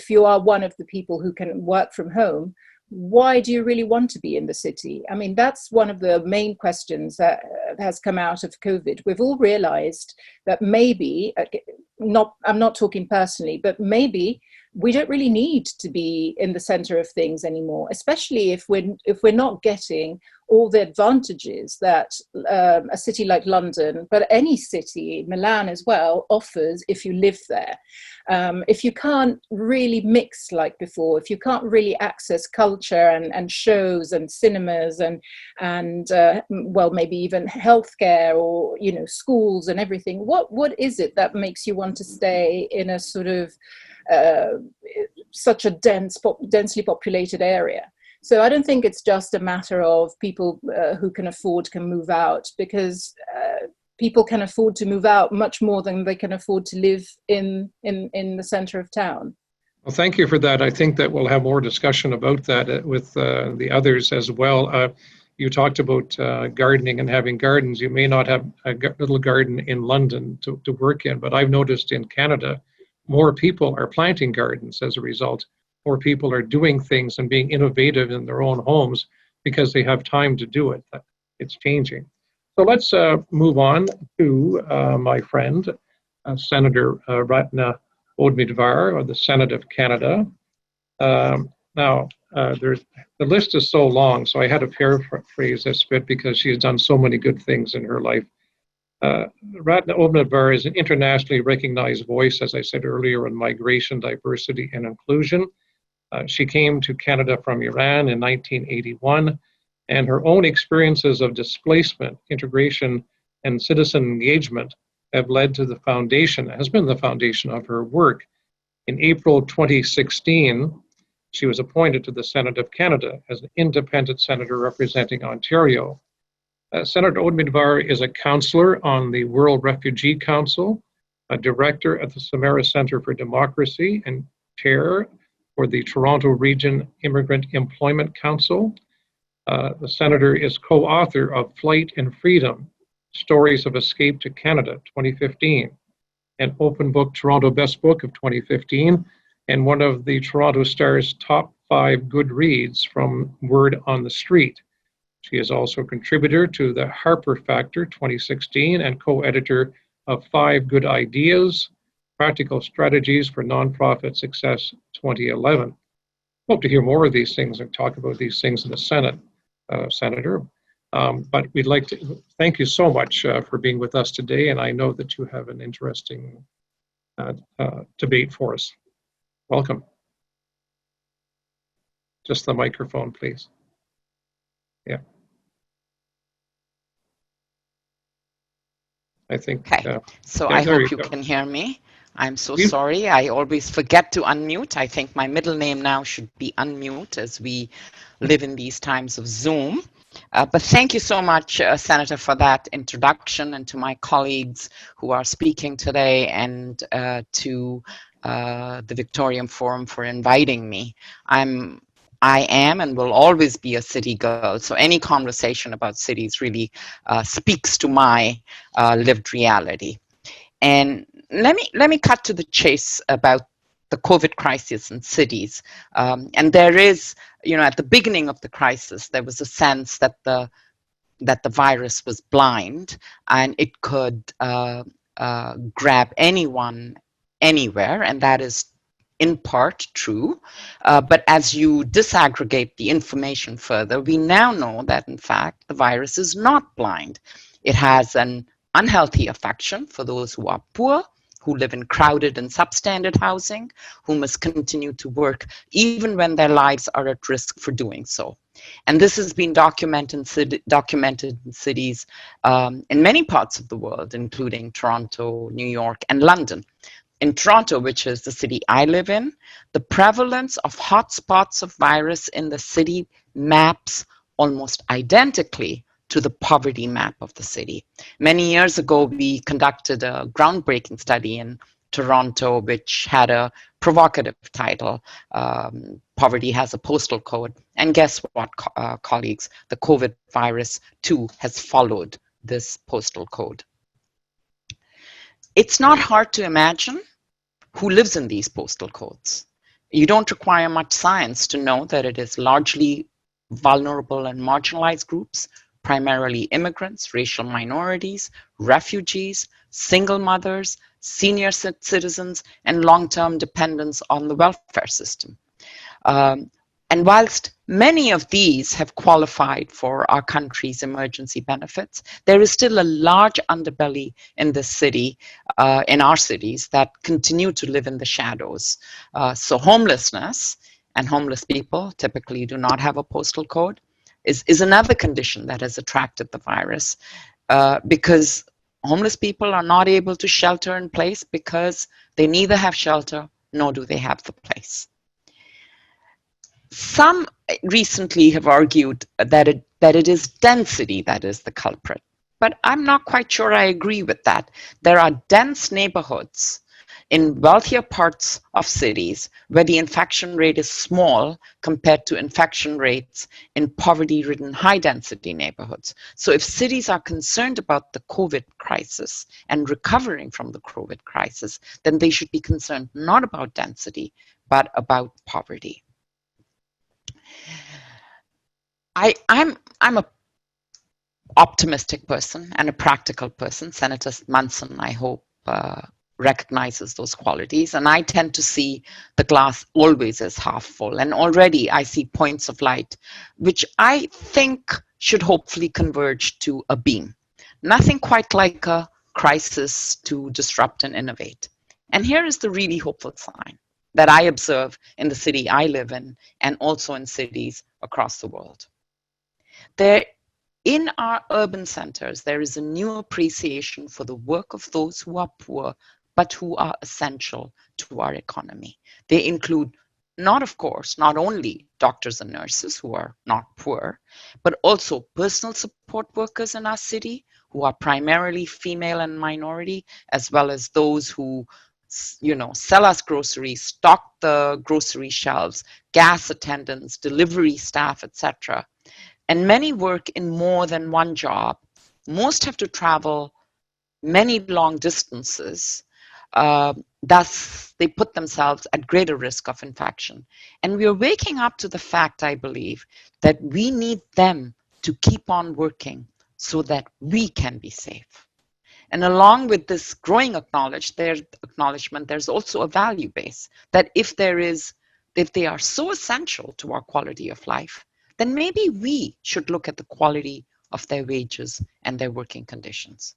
you are one of the people who can work from home, why do you really want to be in the city? I mean, that's one of the main questions that has come out of COVID. We've all realized that maybe, I'm not talking personally, but maybe we don't really need to be in the center of things anymore, especially if we're not getting all the advantages that a city like London, but any city, Milan as well, offers if you live there. If you can't really mix like before, if you can't really access culture and shows and cinemas and maybe even healthcare or schools and everything, what is it that makes you want to stay in a sort of such a densely populated area? So I don't think it's just a matter of people who can afford can move out, because people can afford to move out much more than they can afford to live in the center of town. Well, thank you for that. I think that we'll have more discussion about that with the others as well. You talked about gardening and having gardens. You may not have a little garden in London to work in, but I've noticed in Canada, more people are planting gardens as a result. More people are doing things and being innovative in their own homes because they have time to do it. It's changing. So let's move on to my friend, Senator Ratna Omidvar of the Senate of Canada. Now, the list is so long, so I had to paraphrase this bit because she has done so many good things in her life. Ratna Omidvar is an internationally recognized voice, as I said earlier, on migration, diversity, and inclusion. She came to Canada from Iran in 1981, and her own experiences of displacement, integration, and citizen engagement have led to has been the foundation of her work. In April 2016, she was appointed to the Senate of Canada as an independent senator representing Ontario. Senator Omidvar is a counselor on the World Refugee Council, a director at the Senar Center for Democracy, and chair for the Toronto Region Immigrant Employment Council. The senator is co-author of Flight and Freedom, Stories of Escape to Canada, 2015, and Open Book Toronto Best Book of 2015, and one of the Toronto Star's top 5 good reads from Word on the Street. She is also a contributor to the Harper Factor 2016 and co-editor of 5 Good Ideas, Practical Strategies for Nonprofit Success 2011. Hope to hear more of these things and talk about these things in the Senate, Senator. But we'd like to thank you so much for being with us today, and I know that you have an interesting debate for us. Welcome. Just the microphone, please. Yeah. I think. Okay. So I hope you can hear me. I'm so sorry. I always forget to unmute. I think my middle name now should be unmute as we live in these times of Zoom. But thank you so much, Senator, for that introduction, and to my colleagues who are speaking today, and to the Victorian Forum for inviting me. I am and will always be a city girl, so any conversation about cities really speaks to my lived reality. And let me cut to the chase about the COVID crisis in cities. And there is, at the beginning of the crisis, there was a sense that the virus was blind and it could grab anyone, anywhere, and that is in part true. But as you disaggregate the information further, we now know that, in fact, the virus is not blind. It has an unhealthy affection for those who are poor, who live in crowded and substandard housing, who must continue to work even when their lives are at risk for doing so. And this has been documented in cities in many parts of the world, including Toronto, New York, and London. In Toronto, which is the city I live in, the prevalence of hotspots of virus in the city maps almost identically to the poverty map of the city. Many years ago, we conducted a groundbreaking study in Toronto, which had a provocative title, Poverty Has a Postal Code. And guess what, colleagues? The COVID virus, too, has followed this postal code. It's not hard to imagine who lives in these postal codes. You don't require much science to know that it is largely vulnerable and marginalized groups, primarily immigrants, racial minorities, refugees, single mothers, senior citizens, and long-term dependents on the welfare system. And whilst many of these have qualified for our country's emergency benefits, there is still a large underbelly in the city, in our cities, that continue to live in the shadows. So homelessness, and homeless people typically do not have a postal code, is another condition that has attracted the virus, because homeless people are not able to shelter in place because they neither have shelter nor do they have the place. Some recently have argued that it is density that is the culprit, but I'm not quite sure I agree with that. There are dense neighborhoods in wealthier parts of cities where the infection rate is small compared to infection rates in poverty-ridden high-density neighborhoods. So if cities are concerned about the COVID crisis and recovering from the COVID crisis, then they should be concerned not about density, but about poverty. I'm a optimistic person and a practical person. Senator Munson, I hope, recognizes those qualities, and I tend to see the glass always as half full, and already I see points of light which I think should hopefully converge to a beam. Nothing quite like a crisis to disrupt and innovate. And here is the really hopeful sign that I observe in the city I live in and also in cities across the world. In our urban centers, there is a new appreciation for the work of those who are poor, but who are essential to our economy. They include not only doctors and nurses who are not poor, but also personal support workers in our city who are primarily female and minority, as well as those who sell us groceries, stock the grocery shelves, gas attendants, delivery staff, etc. And many work in more than one job. Most have to travel many long distances. Thus, they put themselves at greater risk of infection. And we are waking up to the fact, I believe, that we need them to keep on working so that we can be safe. And along with this growing acknowledgement, there's also a value base that if they are so essential to our quality of life, then maybe we should look at the quality of their wages and their working conditions.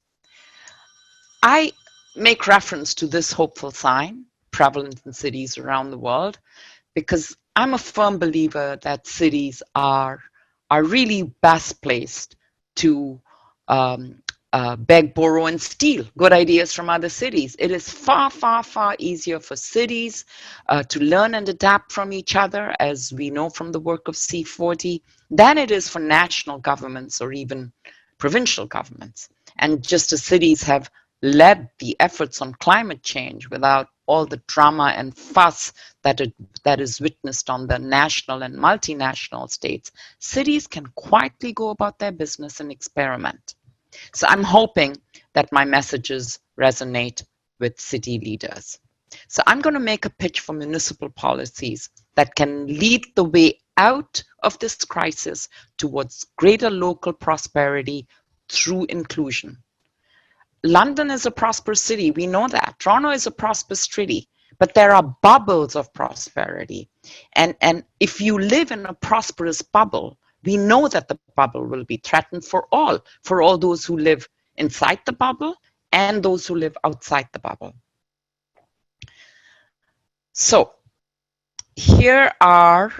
I make reference to this hopeful sign prevalent in cities around the world because I'm a firm believer that cities are really best placed to beg, borrow, and steal good ideas from other cities. It is far, far, far easier for cities to learn and adapt from each other, as we know from the work of C40, than it is for national governments or even provincial governments. And just as cities have led the efforts on climate change without all the drama and fuss that is witnessed on the national and multinational states, cities can quietly go about their business and experiment. So I'm hoping that my messages resonate with city leaders. So I'm going to make a pitch for municipal policies that can lead the way out of this crisis towards greater local prosperity through inclusion. London is a prosperous city, we know that. Toronto is a prosperous city, but there are bubbles of prosperity. And if you live in a prosperous bubble, we know that the bubble will be threatened for all those who live inside the bubble and those who live outside the bubble. So here are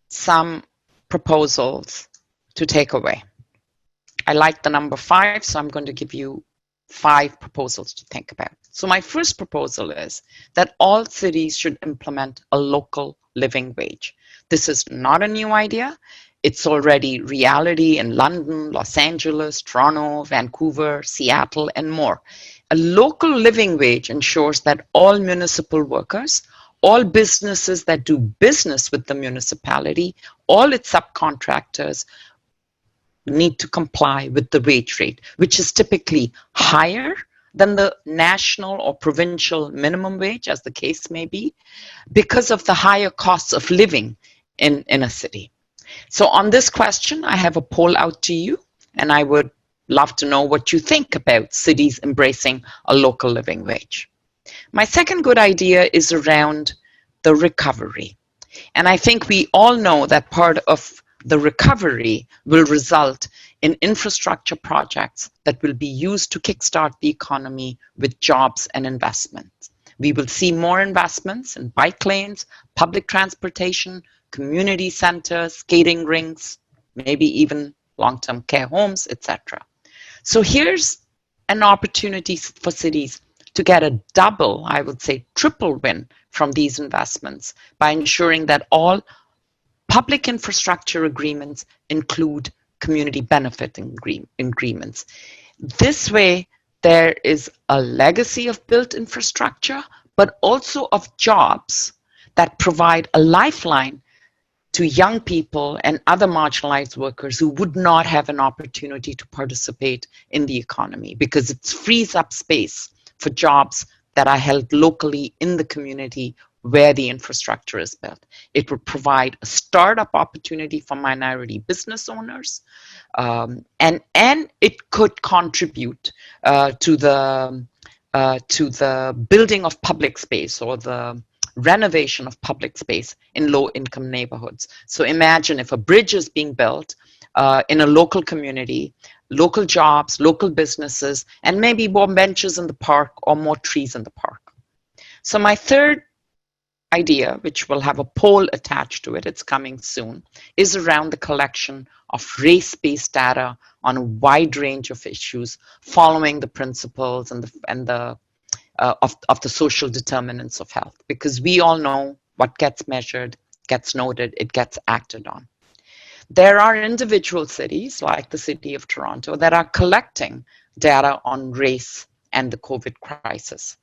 some proposals to take away. I like the number 5, so I'm going to give you 5 proposals to think about. So my first proposal is that all cities should implement a local living wage. This is not a new idea. It's already reality in London, Los Angeles, Toronto, Vancouver, Seattle, and more. A local living wage ensures that all municipal workers, all businesses that do business with the municipality, all its subcontractors need to comply with the wage rate, which is typically higher than the national or provincial minimum wage, as the case may be, because of the higher costs of living in a city. So on this question, I have a poll out to you, and I would love to know what you think about cities embracing a local living wage. My second good idea is around the recovery. And I think we all know that part of the recovery will result in infrastructure projects that will be used to kickstart the economy with jobs and investments. We will see more investments in bike lanes, public transportation, community centers, skating rinks, maybe even long-term care homes, etc. So here's an opportunity for cities to get a double, I would say triple win from these investments by ensuring that all public infrastructure agreements include community benefit agreements. This way, there is a legacy of built infrastructure, but also of jobs that provide a lifeline to young people and other marginalized workers who would not have an opportunity to participate in the economy, because it frees up space for jobs that are held locally in the community where the infrastructure is built. It would provide a startup opportunity for minority business owners, and it could contribute to the building of public space or the renovation of public space in low-income neighborhoods. So imagine if a bridge is being built in a local community, local jobs, local businesses, and maybe more benches in the park or more trees in the park. So my third idea, which will have a poll attached to it, it's coming soon, is around the collection of race-based data on a wide range of issues following the principles and the social determinants of health, because we all know what gets measured, gets noted, it gets acted on. There are individual cities like the city of Toronto that are collecting data on race and the COVID crisis.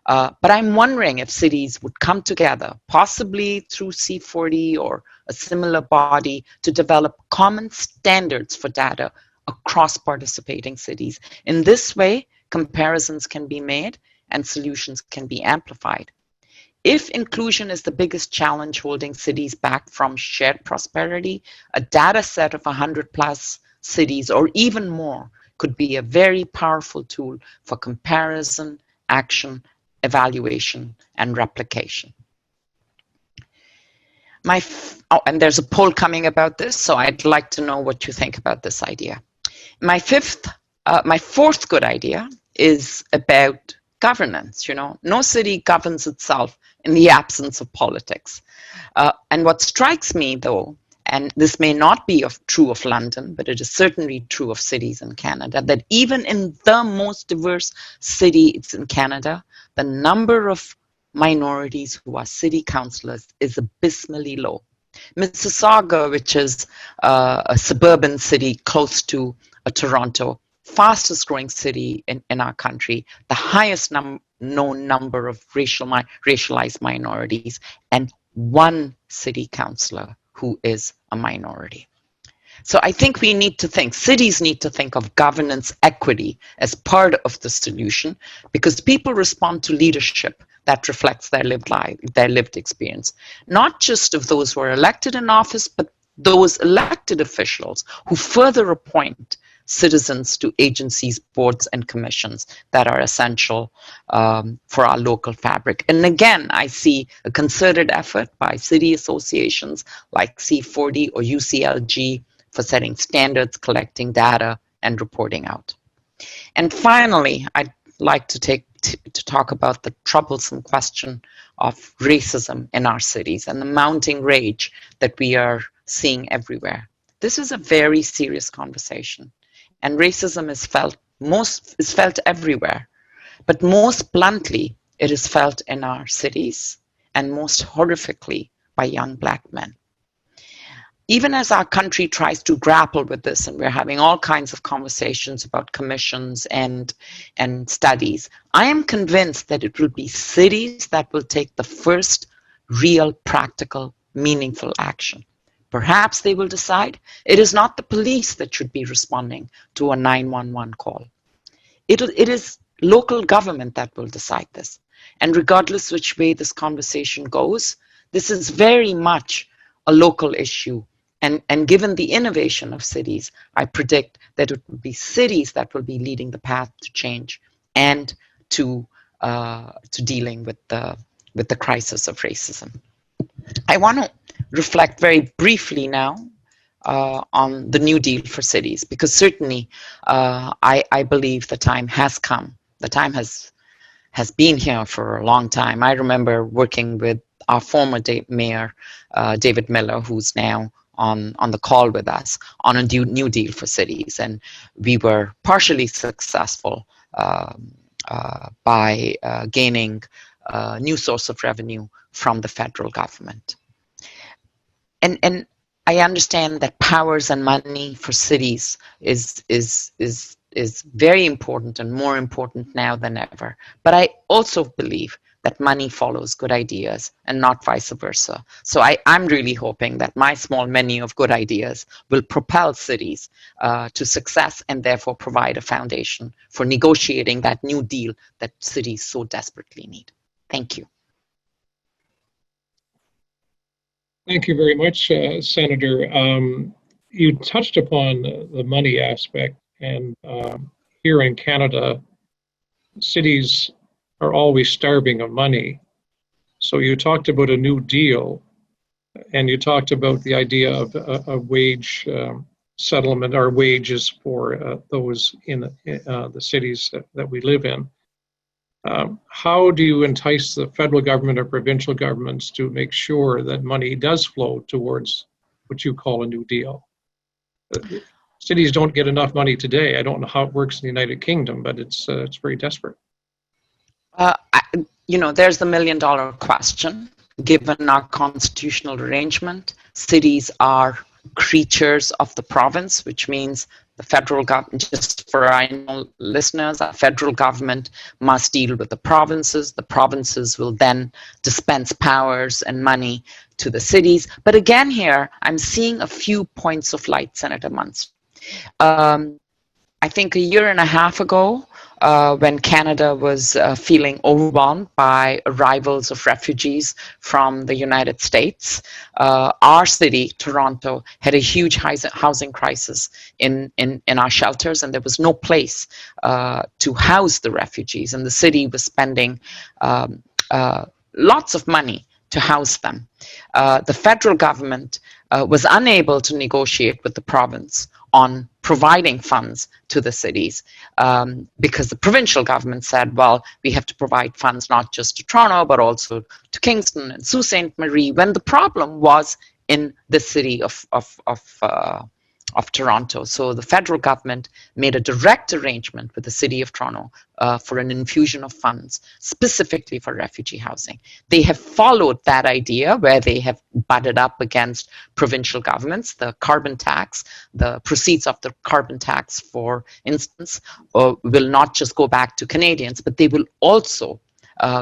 But I'm wondering if cities would come together, possibly through C40 or a similar body, to develop common standards for data across participating cities. In this way, comparisons can be made and solutions can be amplified. If inclusion is the biggest challenge holding cities back from shared prosperity, a data set of 100+ cities or even more could be a very powerful tool for comparison, action, evaluation, and replication. And there's a poll coming about this, so I'd like to know what you think about this idea. My fourth good idea is about governance. You know, no city governs itself in the absence of politics. And what strikes me, though, and this may not be true of London, but it is certainly true of cities in Canada, that even in the most diverse cities in Canada, the number of minorities who are city councillors is abysmally low. Mississauga, which is a suburban city close to Toronto, fastest growing city in our country, the highest known number of racialized minorities, and one city councillor who is a minority. So I think we need to think, cities need to think of governance equity as part of the solution, because people respond to leadership that reflects their lived life, their lived experience, not just of those who are elected in office, but those elected officials who further appoint citizens to agencies, boards, and commissions that are essential for our local fabric. And again, I see a concerted effort by city associations like C40 or UCLG for setting standards, collecting data, and reporting out. And finally, I'd like to talk about the troublesome question of racism in our cities and the mounting rage that we are seeing everywhere. This is a very serious conversation, and racism is felt everywhere, but most bluntly, it is felt in our cities, and most horrifically by young Black men. Even as our country tries to grapple with this, and we're having all kinds of conversations about commissions and studies, I am convinced that it will be cities that will take the first real, practical, meaningful action. Perhaps they will decide it is not the police that should be responding to a 911 call. It is local government that will decide this. And regardless which way this conversation goes, this is very much a local issue. And given the innovation of cities, I predict that it will be cities that will be leading the path to change and to dealing with the crisis of racism. I want to reflect very briefly now on the New Deal for cities, because certainly I believe the time has come. The time has been here for a long time. I remember working with our former mayor, David Miller, who's now on the call with us on a new deal for cities, and we were partially successful by gaining a new source of revenue from the federal government. And I understand that powers and money for cities is very important and more important now than ever. But I also believe that money follows good ideas and not vice versa. So I'm really hoping that my small menu of good ideas will propel cities to success and therefore provide a foundation for negotiating that new deal that cities so desperately need. Thank you. Thank you very much, Senator. You touched upon the money aspect, and here in Canada, cities are always starving of money. So you talked about a new deal, and you talked about the idea of a wage settlement or wages for those in the cities that we live in. How do you entice the federal government or provincial governments to make sure that money does flow towards what you call a new deal? Cities don't get enough money today. I don't know how it works in the United Kingdom, but it's very desperate. There's the $1 million question. Given our constitutional arrangement, cities are creatures of the province, which means the federal government, just for our listeners, our federal government must deal with the provinces. The provinces will then dispense powers and money to the cities. But again here, I'm seeing a few points of light, Senator Munson. I think a year and a half ago, when Canada was feeling overwhelmed by arrivals of refugees from the United States, our city, Toronto, had a huge housing crisis in our shelters, and there was no place to house the refugees, and the city was spending lots of money to house them. The federal government was unable to negotiate with the province on providing funds to the cities because the provincial government said, well, we have to provide funds not just to Toronto, but also to Kingston and Sault Ste. Marie, when the problem was in the city of Toronto. So the federal government made a direct arrangement with the city of Toronto for an infusion of funds specifically for refugee housing. They have followed that idea where they have butted up against provincial governments. The carbon tax, the proceeds of the carbon tax, for instance, will not just go back to Canadians, but they will also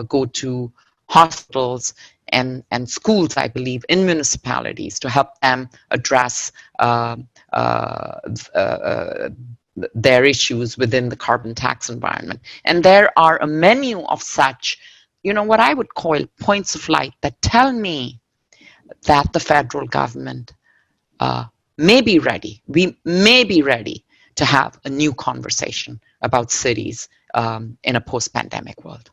go to hospitals and schools, I believe, in municipalities to help them address their issues within the carbon tax environment. And there are a menu of such what I would call points of light that tell me that the federal government may be ready. We may be ready to have a new conversation about cities in a post-pandemic world.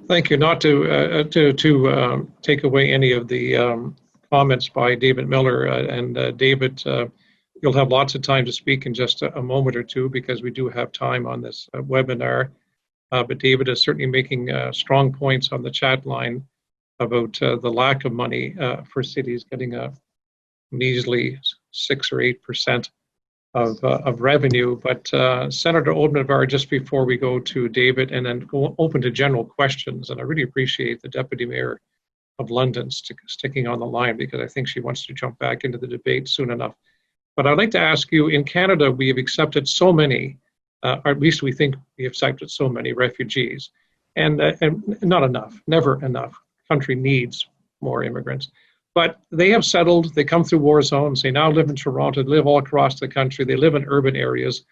Thank you. Not to take away any of the comments by David Miller, and David, you'll have lots of time to speak in just a moment or two, because we do have time on this webinar. But David is certainly making strong points on the chat line about the lack of money for cities getting a measly 6 or 8% of revenue. But Senator Omidvar, just before we go to David and then go open to general questions, and I really appreciate the Deputy Mayor of London sticking on the line, because I think she wants to jump back into the debate soon enough. But I'd like to ask you, in Canada, we have accepted so many, or at least we think we have accepted so many refugees, and not enough, never enough. The country needs more immigrants. But they have settled, they come through war zones, they now live in Toronto, they live all across the country, they live in urban areas,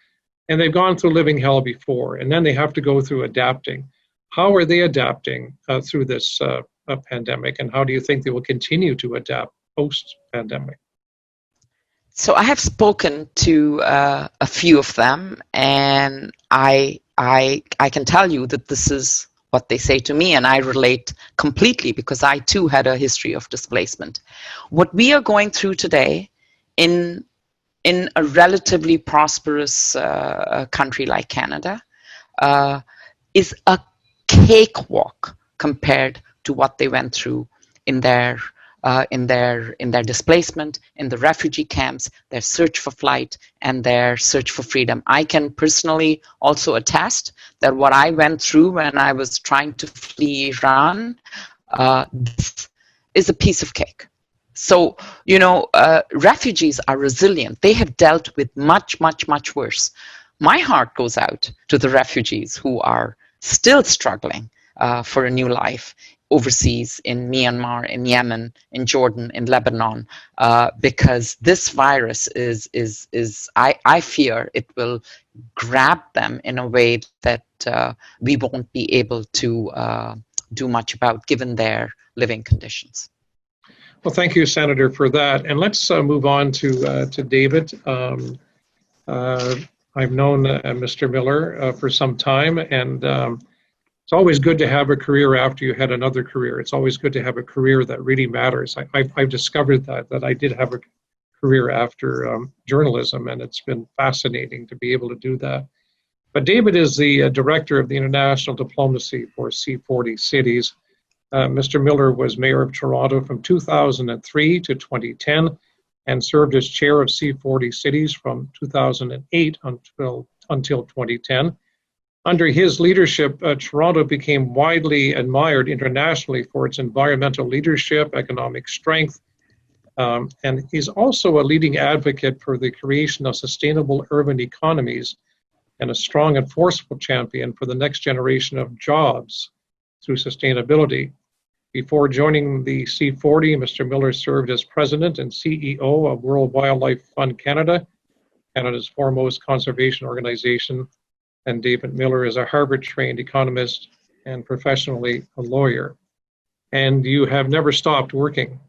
and they've gone through living hell before, and then they have to go through adapting. How are they adapting through this pandemic, and how do you think they will continue to adapt post-pandemic? So I have spoken to a few of them, and I can tell you that this is what they say to me, and I relate completely, because I too had a history of displacement. What we are going through today in a relatively prosperous country like Canada is a cakewalk compared to what they went through in their displacement, in the refugee camps, their search for flight, and their search for freedom. I can personally also attest that what I went through when I was trying to flee Iran, this is a piece of cake. So, refugees are resilient. They have dealt with much, much, much worse. My heart goes out to the refugees who are still struggling for a new life overseas, in Myanmar, in Yemen, in Jordan, in Lebanon, because this virus I fear it will grab them in a way that we won't be able to do much about, given their living conditions. Well, thank you, Senator, for that. And let's move on to David. I've known Mr. Miller for some time, and it's always good to have a career after you had another career. It's always good to have a career that really matters. I've discovered that I did have a career after journalism, and it's been fascinating to be able to do that. But David is the director of the international diplomacy for C40 cities. Mr. Miller was mayor of Toronto from 2003 to 2010 and served as chair of C40 cities from 2008 until 2010. Under his leadership, Toronto became widely admired internationally for its environmental leadership, economic strength, and he's also a leading advocate for the creation of sustainable urban economies and a strong and forceful champion for the next generation of jobs through sustainability. Before joining the C40, Mr. Miller served as president and CEO of World Wildlife Fund Canada, Canada's foremost conservation organization. And David Miller is a Harvard-trained economist and professionally a lawyer. And you have never stopped working.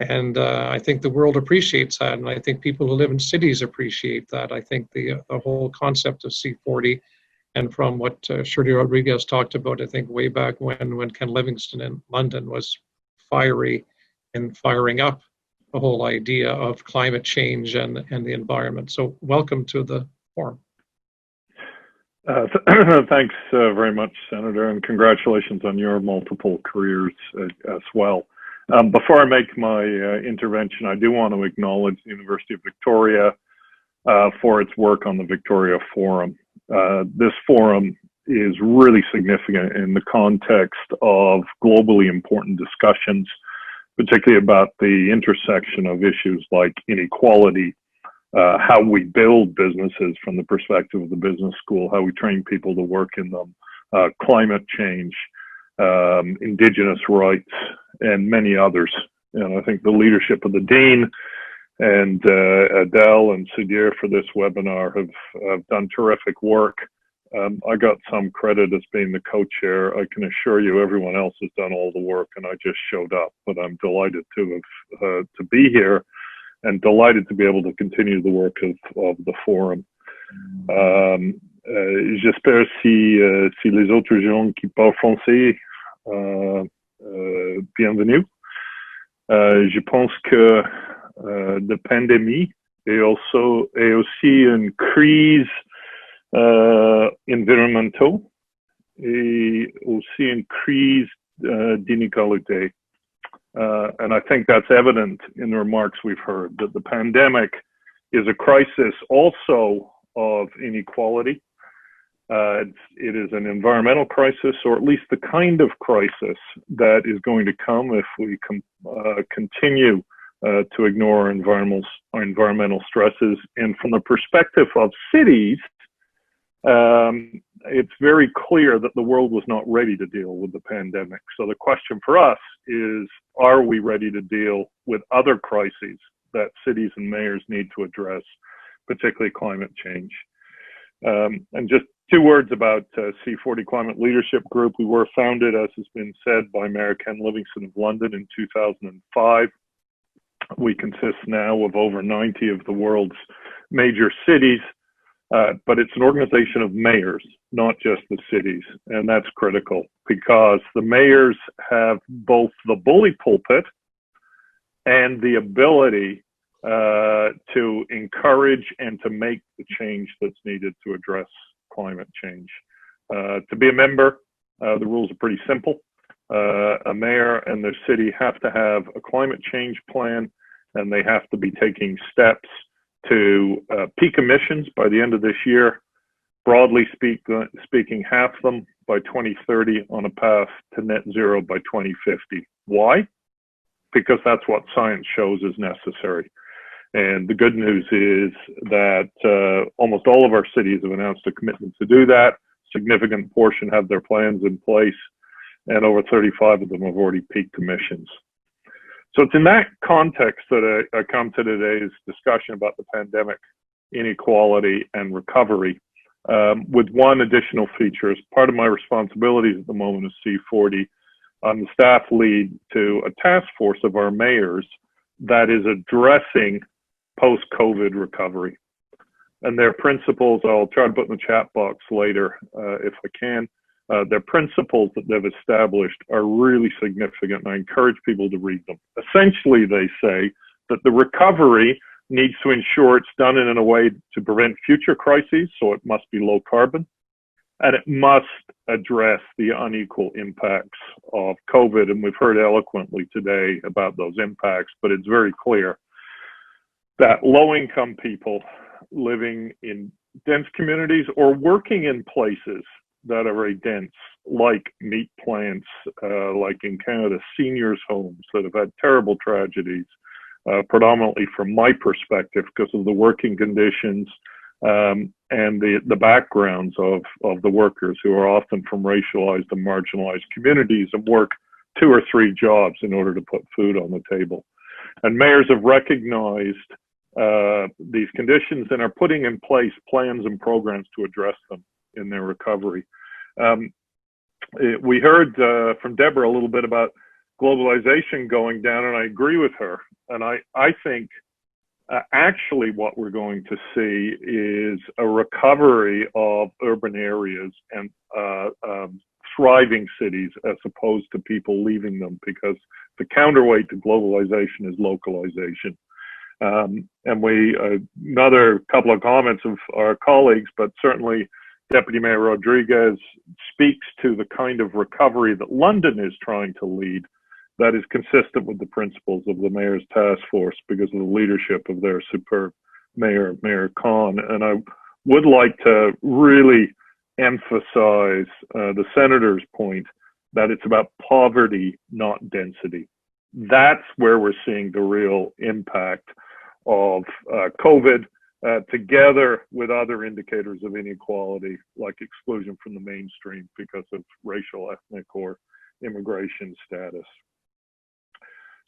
And I think the world appreciates that, and I think people who live in cities appreciate that. I think the whole concept of C40, and from what Shirley Rodriguez talked about, I think way back when Ken Livingstone in London was fiery and firing up the whole idea of climate change and the environment. So welcome to the forum. Thanks very much, Senator, and congratulations on your multiple careers as well. Before I make my intervention, I do want to acknowledge the University of Victoria for its work on the Victoria Forum. This forum is really significant in the context of globally important discussions, particularly about the intersection of issues like inequality, how we build businesses from the perspective of the business school, how we train people to work in them, climate change, indigenous rights, and many others. And I think the leadership of the Dean and Adele and Sudhir for this webinar have done terrific work. I got some credit as being the co-chair. I can assure you everyone else has done all the work and I just showed up, but I'm delighted to have to be here and delighted to be able to continue the work of the forum. J'espère si les autres gens qui parlent français, bienvenue. Je pense que la pandémie est aussi une crise environnementale et aussi une crise d'inégalité. And I think that's evident in the remarks we've heard, that the pandemic is a crisis also of inequality. It is an environmental crisis, or at least the kind of crisis that is going to come if we continue to ignore our environmental stresses. And from the perspective of cities, it's very clear that the world was not ready to deal with the pandemic. So the question for us is, are we ready to deal with other crises that cities and mayors need to address, particularly climate change? And just 2 words about C40 Climate Leadership Group. We were founded, as has been said, by Mayor Ken Livingstone of London in 2005. We consist now of over 90 of the world's major cities, but it's an organization of mayors, not just the cities. And that's critical because the mayors have both the bully pulpit and the ability to encourage and to make the change that's needed to address climate change. To be a member, the rules are pretty simple. A mayor and their city have to have a climate change plan, and they have to be taking steps to peak emissions by the end of this year. Broadly speaking, half them by 2030 on a path to net zero by 2050. Why? Because that's what science shows is necessary. And the good news is that almost all of our cities have announced a commitment to do that. Significant portion have their plans in place, and over 35 of them have already peaked emissions. So it's in that context that I come to today's discussion about the pandemic, inequality, and recovery, with one additional feature. As part of my responsibilities at the moment as C40, I'm the staff lead to a task force of our mayors that is addressing post-COVID recovery. And their principles, I'll try to put in the chat box later if I can, their principles that they've established are really significant, and I encourage people to read them. Essentially, they say that the recovery needs to ensure it's done in a way to prevent future crises, so it must be low carbon, and it must address the unequal impacts of COVID, and we've heard eloquently today about those impacts, but it's very clear that low-income people living in dense communities or working in places that are very dense, like meat plants, like in Canada, seniors' homes that have had terrible tragedies, predominantly from my perspective because of the working conditions and the backgrounds of the workers, who are often from racialized and marginalized communities and work 2 or 3 jobs in order to put food on the table. And mayors have recognized these conditions and are putting in place plans and programs to address them in their recovery. We heard from Deborah a little bit about globalization going down, and I agree with her. And I think actually what we're going to see is a recovery of urban areas and thriving cities as opposed to people leaving them, because the counterweight to globalization is localization. And another couple of comments of our colleagues, but certainly Deputy Mayor Rodriguez speaks to the kind of recovery that London is trying to lead that is consistent with the principles of the Mayor's Task Force because of the leadership of their superb Mayor, Mayor Khan. And I would like to really emphasize the Senator's point that it's about poverty, not density. That's where we're seeing the real impact of COVID, together with other indicators of inequality, like exclusion from the mainstream because of racial, ethnic, or immigration status.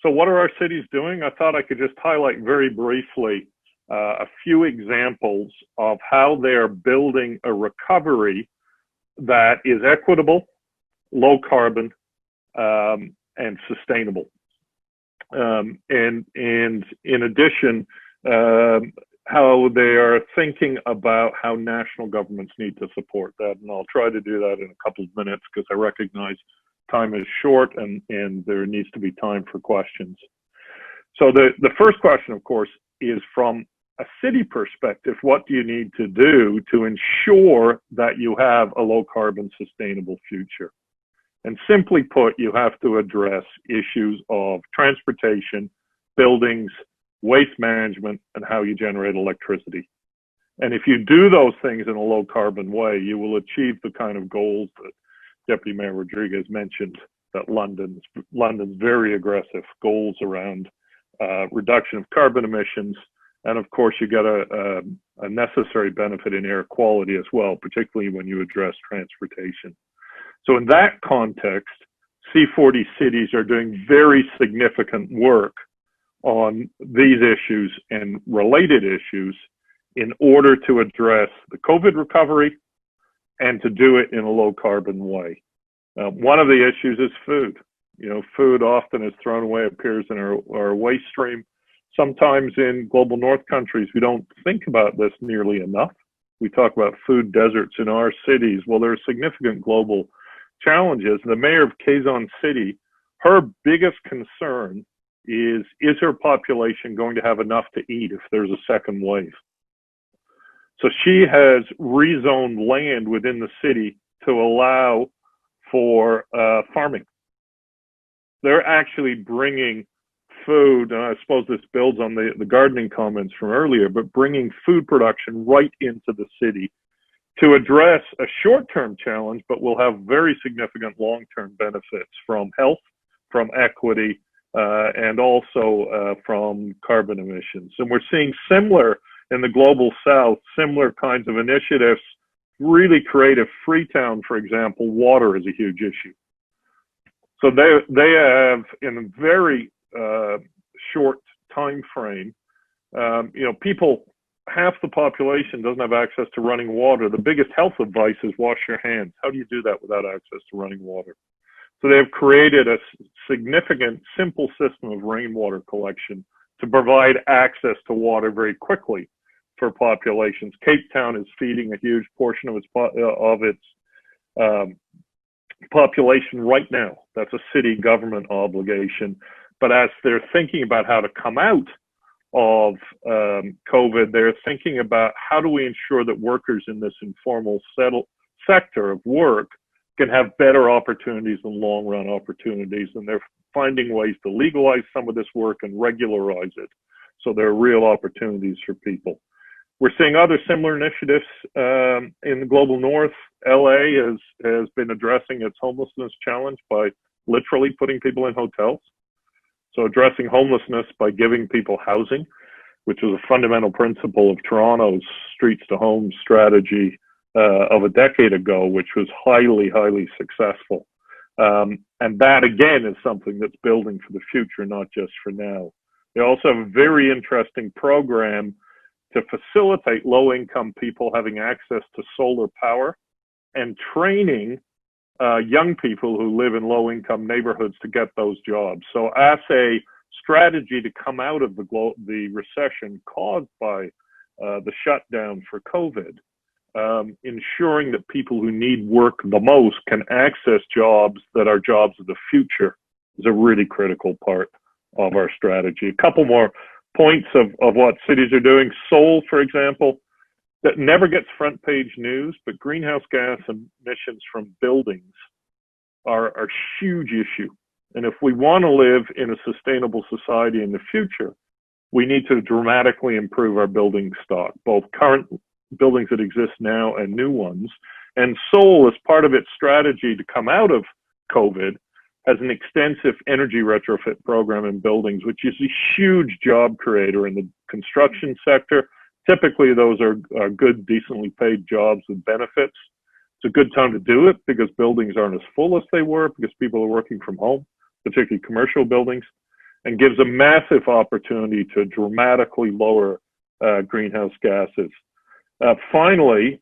So what are our cities doing? I thought I could just highlight very briefly a few examples of how they're building a recovery that is equitable, low carbon, and sustainable. And in addition, how they are thinking about how national governments need to support that. And I'll try to do that in a couple of minutes because I recognize time is short and there needs to be time for questions. So the first question, of course, is from a city perspective, what do you need to do to ensure that you have a low carbon sustainable future? And simply put, you have to address issues of transportation, buildings, waste management, and how you generate electricity. And if you do those things in a low carbon way, you will achieve the kind of goals that Deputy Mayor Rodriguez mentioned, that London's very aggressive goals around reduction of carbon emissions. And of course, you get a necessary benefit in air quality as well, particularly when you address transportation. So in that context, C40 cities are doing very significant work on these issues and related issues in order to address the COVID recovery and to do it in a low carbon way. One of the issues is food. You know, food often is thrown away, appears in our waste stream. Sometimes in global north countries, we don't think about this nearly enough. We talk about food deserts in our cities. Well, there are significant global challenges. The mayor of Quezon City, her biggest concern is her population going to have enough to eat if there's a second wave? So she has rezoned land within the city to allow for farming. They're actually bringing food, and I suppose this builds on the gardening comments from earlier, but bringing food production right into the city to address a short-term challenge, but will have very significant long-term benefits from health, from equity, and also from carbon emissions. And we're seeing similar in the global south, similar kinds of initiatives, really creative. Freetown, for example, water is a huge issue. So they have, in a very short time frame, people, half the population doesn't have access to running water. The biggest health advice is wash your hands. How do you do that without access to running water? So they've created a significant, simple system of rainwater collection to provide access to water very quickly for populations. Cape Town is feeding a huge portion of its population right now. That's a city government obligation. But as they're thinking about how to come out of COVID, they're thinking about how do we ensure that workers in this informal sector of work can have better opportunities and long-run opportunities, and they're finding ways to legalize some of this work and regularize it, so there are real opportunities for people. We're seeing other similar initiatives in the global north. LA has been addressing its homelessness challenge by literally putting people in hotels. So addressing homelessness by giving people housing, which was a fundamental principle of Toronto's streets to home strategy of a decade ago, which was highly, highly successful. And that, again, is something that's building for the future, not just for now. They also have a very interesting program to facilitate low-income people having access to solar power and training young people who live in low-income neighborhoods to get those jobs. So as a strategy to come out of the recession caused by the shutdown for COVID, ensuring that people who need work the most can access jobs that are jobs of the future is a really critical part of our strategy. A couple more points of what cities are doing. Seoul, for example, that never gets front page news, but greenhouse gas emissions from buildings are a huge issue. And if we want to live in a sustainable society in the future, we need to dramatically improve our building stock, both current buildings that exist now and new ones. And Seoul, as part of its strategy to come out of COVID, has an extensive energy retrofit program in buildings, which is a huge job creator in the construction sector. Typically, those are good, decently paid jobs with benefits. It's a good time to do it because buildings aren't as full as they were because people are working from home, particularly commercial buildings, and gives a massive opportunity to dramatically lower greenhouse gases. Finally,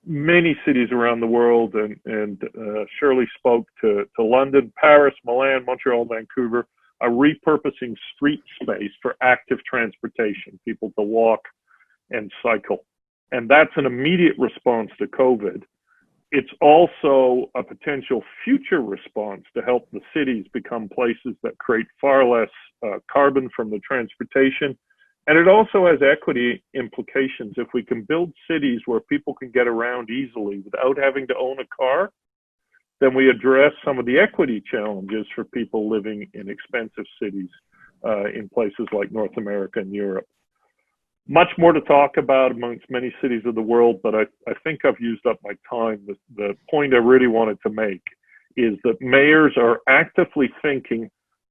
many cities around the world, and Shirley spoke to London, Paris, Milan, Montreal, Vancouver, are repurposing street space for active transportation, people to walk and cycle. And that's an immediate response to COVID. It's also a potential future response to help the cities become places that create far less carbon from the transportation. And it also has equity implications. If we can build cities where people can get around easily without having to own a car, then we address some of the equity challenges for people living in expensive cities in places like North America and Europe. Much more to talk about amongst many cities of the world, but I think I've used up my time. The point I really wanted to make is that mayors are actively thinking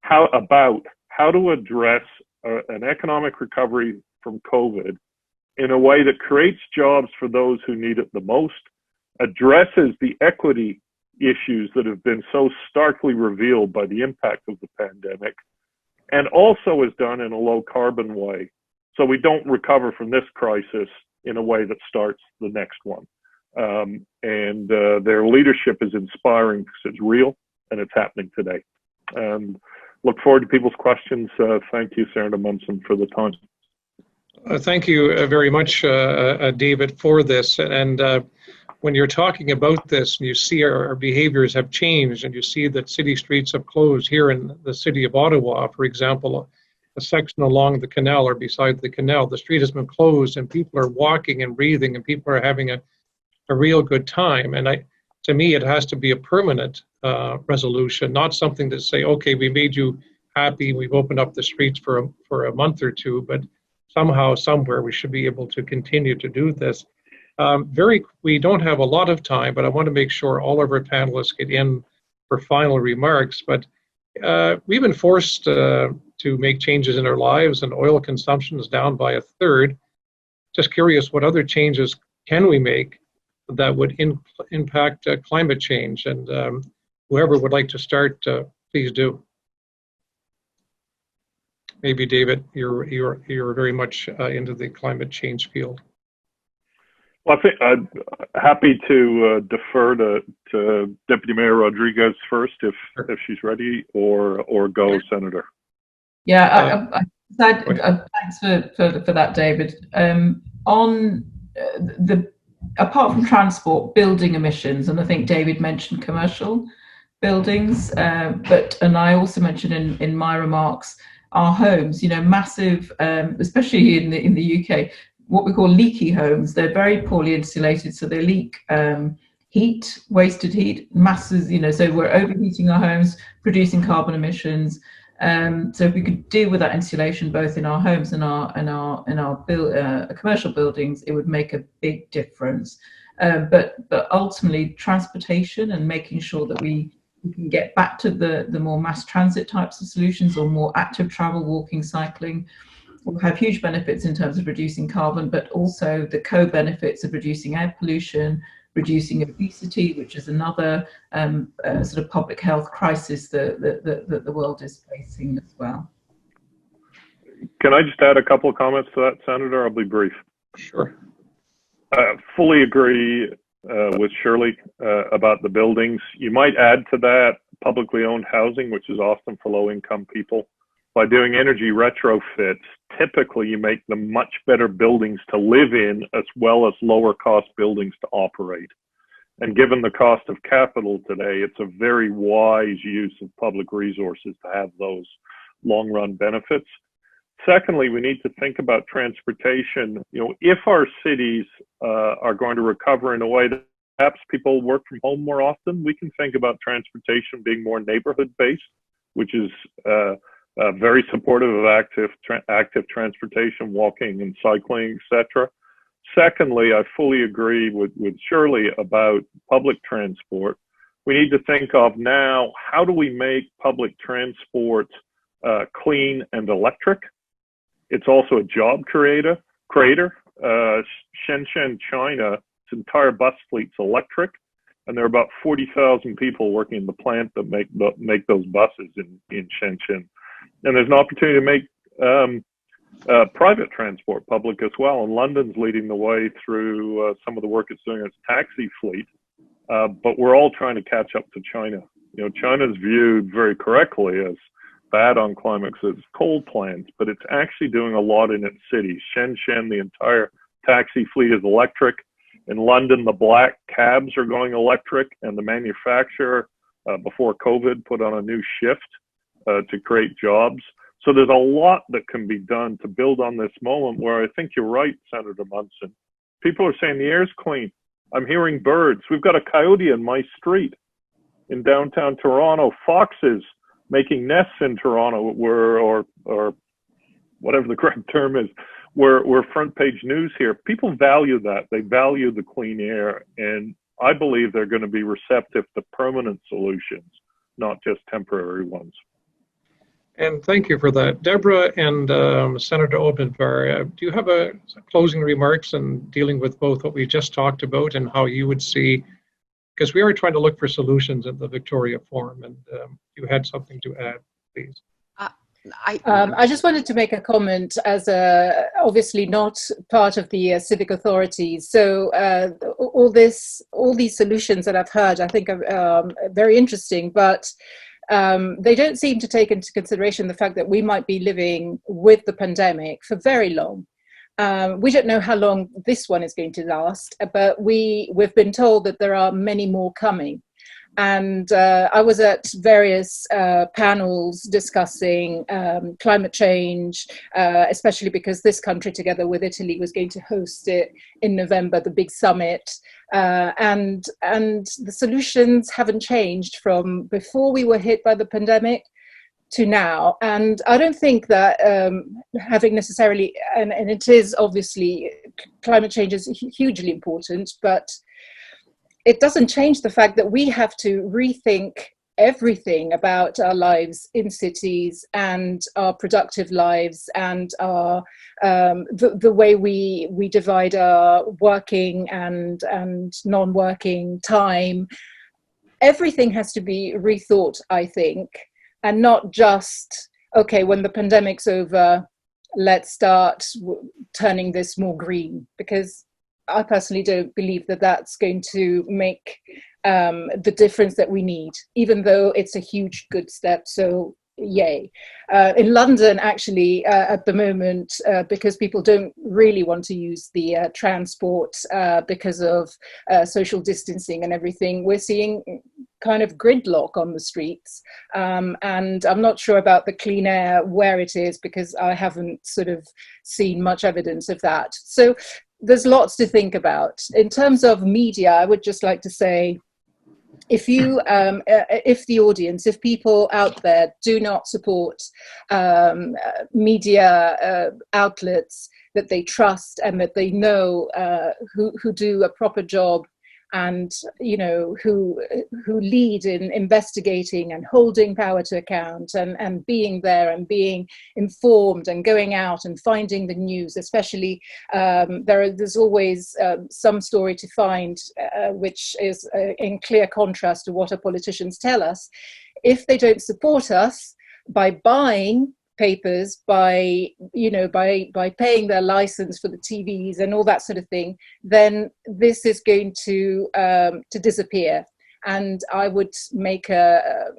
about how to address an economic recovery from COVID in a way that creates jobs for those who need it the most, addresses the equity issues that have been so starkly revealed by the impact of the pandemic, and also is done in a low carbon way. So we don't recover from this crisis in a way that starts the next one. Their leadership is inspiring because it's real and it's happening today. Look forward to people's questions. Thank you, Senator Munson, for the time. Thank you very much, David, for this. And when you're talking about this and you see our behaviors have changed and you see that city streets have closed here in the city of Ottawa, for example, a section along the canal or beside the canal, the street has been closed and people are walking and breathing and people are having a real good time. And to me, it has to be a permanent resolution, not something to say, okay, we made you happy, we've opened up the streets for a month or two, but somehow, somewhere, we should be able to continue to do this. We don't have a lot of time, but I want to make sure all of our panelists get in for final remarks. But we've been forced to make changes in our lives, and oil consumption is down by a third. Just curious, what other changes can we make that would impact climate change? And whoever would like to start, please do. Maybe David, you're very much into the climate change field. Well, I think I'm happy to defer to Deputy Mayor Rodriguez first, if she's ready, or go, Senator. Yeah, thanks for that, David. On apart from transport, building emissions, and I think David mentioned commercial buildings, and I also mentioned in my remarks our homes. You know, massive, especially in the UK, what we call leaky homes. They're very poorly insulated, so they leak heat, wasted heat, masses. You know, so we're overheating our homes, producing carbon emissions. So if we could deal with that insulation both in our homes and our commercial buildings, it would make a big difference. But ultimately, transportation and making sure that we can get back to the more mass transit types of solutions, or more active travel, walking, cycling, will have huge benefits in terms of reducing carbon, but also the co-benefits of reducing air pollution, reducing obesity, which is another sort of public health crisis that the world is facing as well. Can I just add a couple of comments to that, Senator? I'll be brief. Sure. Fully agree with Shirley about the buildings. You might add to that publicly owned housing, which is often for low-income people. By doing energy retrofits, typically you make them much better buildings to live in, as well as lower cost buildings to operate. And given the cost of capital today, it's a very wise use of public resources to have those long run benefits. Secondly, we need to think about transportation. You know, if our cities are going to recover in a way that perhaps people work from home more often, we can think about transportation being more neighborhood based, which is very supportive of active transportation, walking and cycling, etc. Secondly, I fully agree with Shirley about public transport. We need to think of now, how do we make public transport clean and electric? It's also a job creator. Shenzhen, China, its entire bus fleet's electric, and there are about 40,000 people working in the plant that make those buses in Shenzhen. And there's an opportunity to make private transport, public as well. And London's leading the way through some of the work it's doing in its taxi fleet. But we're all trying to catch up to China. You know, China's viewed very correctly as bad on climate because it's coal plants, but it's actually doing a lot in its cities. Shenzhen, the entire taxi fleet is electric. In London, the black cabs are going electric, and the manufacturer, before COVID, put on a new shift to create jobs. So there's a lot that can be done to build on this moment where I think you're right, Senator Munson. People are saying the air's clean. I'm hearing birds. We've got a coyote in my street in downtown Toronto. Foxes making nests in Toronto, or whatever the correct term is. We're front page news here. People value that. They value the clean air, and I believe they're going to be receptive to permanent solutions, not just temporary ones. And thank you for that. Deborah and Senator Omidvar, do you have a closing remarks in dealing with both what we just talked about and how you would see, because we are trying to look for solutions in the Victoria Forum, and you had something to add, please. I just wanted to make a comment as obviously not part of the civic authorities. So all these solutions that I've heard, I think are very interesting, but they don't seem to take into consideration the fact that we might be living with the pandemic for very long. We don't know how long this one is going to last, but we've been told that there are many more coming. And I was at various panels discussing climate change, especially because this country, together with Italy, was going to host it in November, the big summit. And the solutions haven't changed from before we were hit by the pandemic to now. And I don't think that having necessarily, and it is obviously, climate change is hugely important, but it doesn't change the fact that we have to rethink everything about our lives in cities and our productive lives and our the way we divide our working and non-working time. Everything has to be rethought, I think, and not just, okay, when the pandemic's over, let's start turning this more green, because I personally don't believe that that's going to make the difference that we need, even though it's a huge good step. So yay. In London, actually, at the moment, because people don't really want to use the transport because of social distancing and everything, we're seeing kind of gridlock on the streets. And I'm not sure about the clean air where it is, because I haven't sort of seen much evidence of that. So there's lots to think about. In terms of media, I would just like to say, if you, if the audience, if people out there do not support media outlets that they trust and that they know who do a proper job and, you know, who lead in investigating and holding power to account and being there and being informed and going out and finding the news, especially there's always some story to find which is in clear contrast to what our politicians tell us. If they don't support us by buying papers, by paying their license for the TVs and all that sort of thing, then this is going to disappear. And I would make a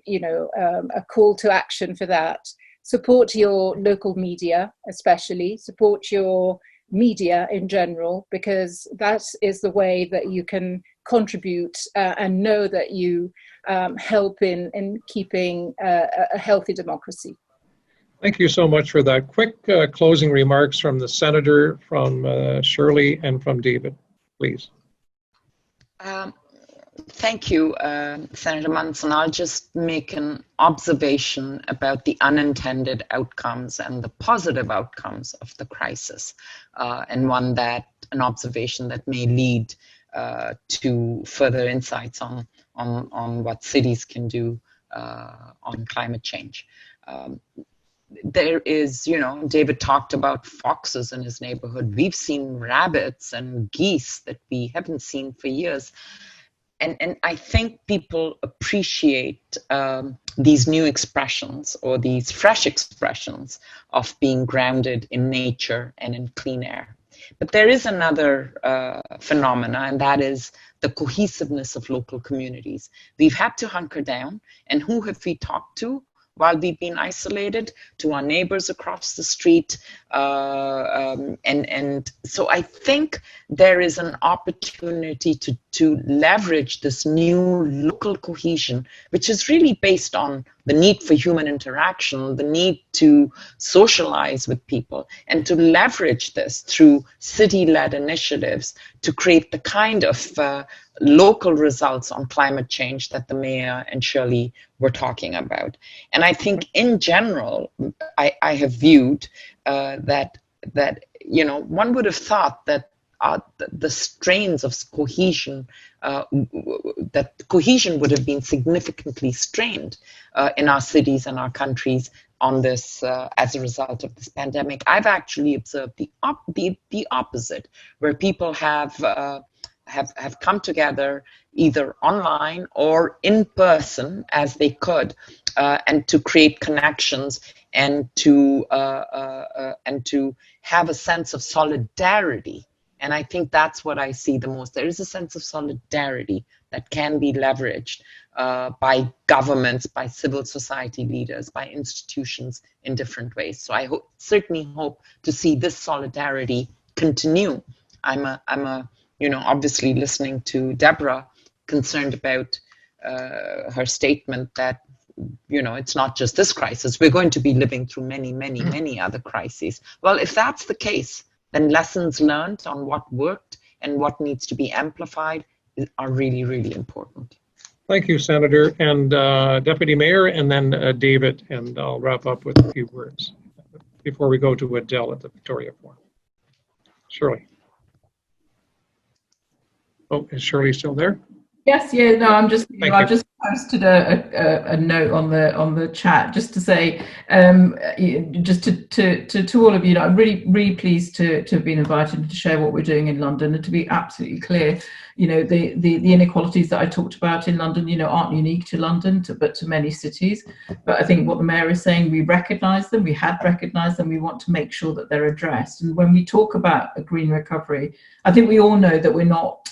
call to action for that. Support your local media, especially support your media in general, because that is the way that you can contribute and know that you help in keeping a healthy democracy. Thank you so much for that. Quick closing remarks from the Senator, from Shirley, and from David, please. Thank you, Senator Munson. I'll just make an observation about the unintended outcomes and the positive outcomes of the crisis, and an observation that may lead to further insights on what cities can do on climate change. There is, David talked about foxes in his neighborhood. We've seen rabbits and geese that we haven't seen for years. And I think people appreciate these new expressions or these fresh expressions of being grounded in nature and in clean air. But there is another phenomena, and that is the cohesiveness of local communities. We've had to hunker down, and who have we talked to while we've been isolated? To our neighbors across the street. And so I think there is an opportunity to leverage this new local cohesion, which is really based on the need for human interaction, the need to socialize with people, and to leverage this through city-led initiatives to create the kind of local results on climate change that the mayor and Shirley were talking about. And I think in general, I have viewed that you know, one would have thought that the strains of cohesion, that cohesion would have been significantly strained in our cities and our countries on this as a result of this pandemic. I've actually observed the opposite, where people have come together either online or in person as they could, and to create connections and to have a sense of solidarity. And I think that's what I see the most. There is a sense of solidarity that can be leveraged by governments, by civil society leaders, by institutions in different ways. So I certainly hope to see this solidarity continue. I'm you know, obviously listening to Deborah, concerned about her statement that, you know, it's not just this crisis. We're going to be living through many, many, many other crises. Well, if that's the case, then lessons learned on what worked and what needs to be amplified are really, really important. Thank you, Senator, and Deputy Mayor, and then David, and I'll wrap up with a few words before we go to Adele at the Victoria Forum. Shirley. Oh, is Shirley still there? Yes, yeah, no, I've just posted a note on the chat just to say, just to all of you, I'm really pleased to have been invited to share what we're doing in London, and to be absolutely clear, you know, the inequalities that I talked about in London, you know, aren't unique to London, but to many cities. But I think what the mayor is saying, we recognise them, we had recognised them, we want to make sure that they're addressed. And when we talk about a green recovery, I think we all know that we're not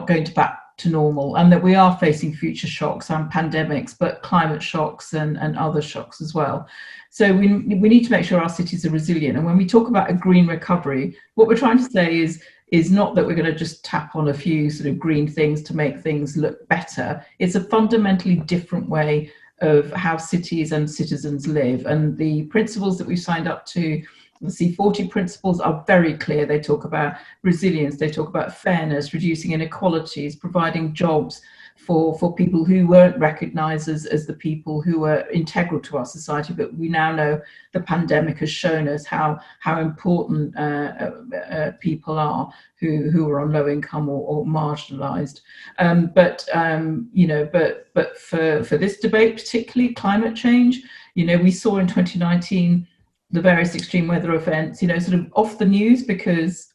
going to back to normal, and that we are facing future shocks and pandemics, but climate shocks and other shocks as well. So we need to make sure our cities are resilient. And when we talk about a green recovery, what we're trying to say is not that we're going to just tap on a few sort of green things to make things look better. It's a fundamentally different way of how cities and citizens live. And the principles that we've signed up to, the C40 principles, are very clear. They talk about resilience, they talk about fairness, reducing inequalities, providing jobs for people who weren't recognised as the people who were integral to our society. But we now know the pandemic has shown us how important people are who are on low income or marginalised. You know, but for this debate, particularly climate change, you know, we saw in 2019 the various extreme weather events, you know, sort of off the news because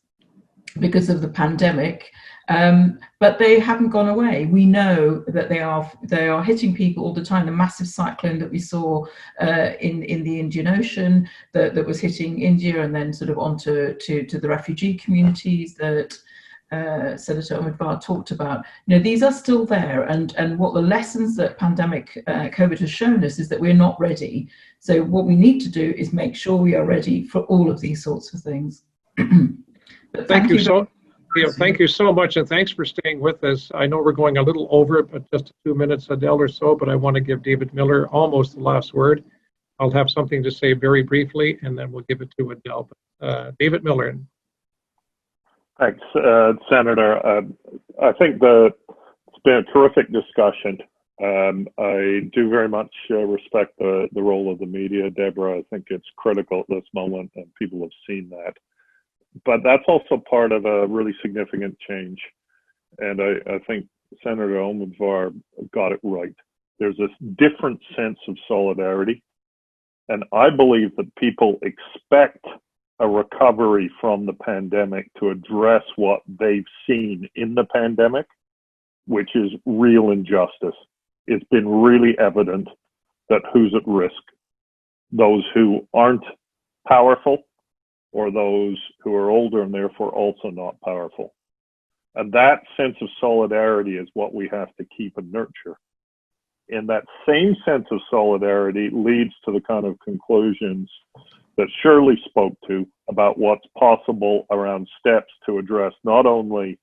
of the pandemic, but they haven't gone away. We know that they are hitting people all the time. The massive cyclone that we saw in the Indian Ocean that was hitting India and then sort of onto to the refugee communities that Senator Omidvar talked about. You know, these are still there, and what the lessons that pandemic COVID has shown us is that we're not ready. So what we need to do is make sure we are ready for all of these sorts of things. Thank you so much, and thanks for staying with us. I know we're going a little over, but just a few minutes, Adele or so, but I want to give David Miller almost the last word. I'll have something to say very briefly, and then we'll give it to Adele. David Miller. Thanks, Senator. I think it's been a terrific discussion. I do very much respect the role of the media, Deborah. I think it's critical at this moment, and people have seen that. But that's also part of a really significant change. And I think Senator Omidvar got it right. There's this different sense of solidarity. And I believe that people expect a recovery from the pandemic to address what they've seen in the pandemic, which is real injustice. it's been really evident that who's at risk, those who aren't powerful or those who are older and therefore also not powerful. And that sense of solidarity is what we have to keep and nurture. And that same sense of solidarity leads to the kind of conclusions that Shirley spoke to about what's possible around steps to address not only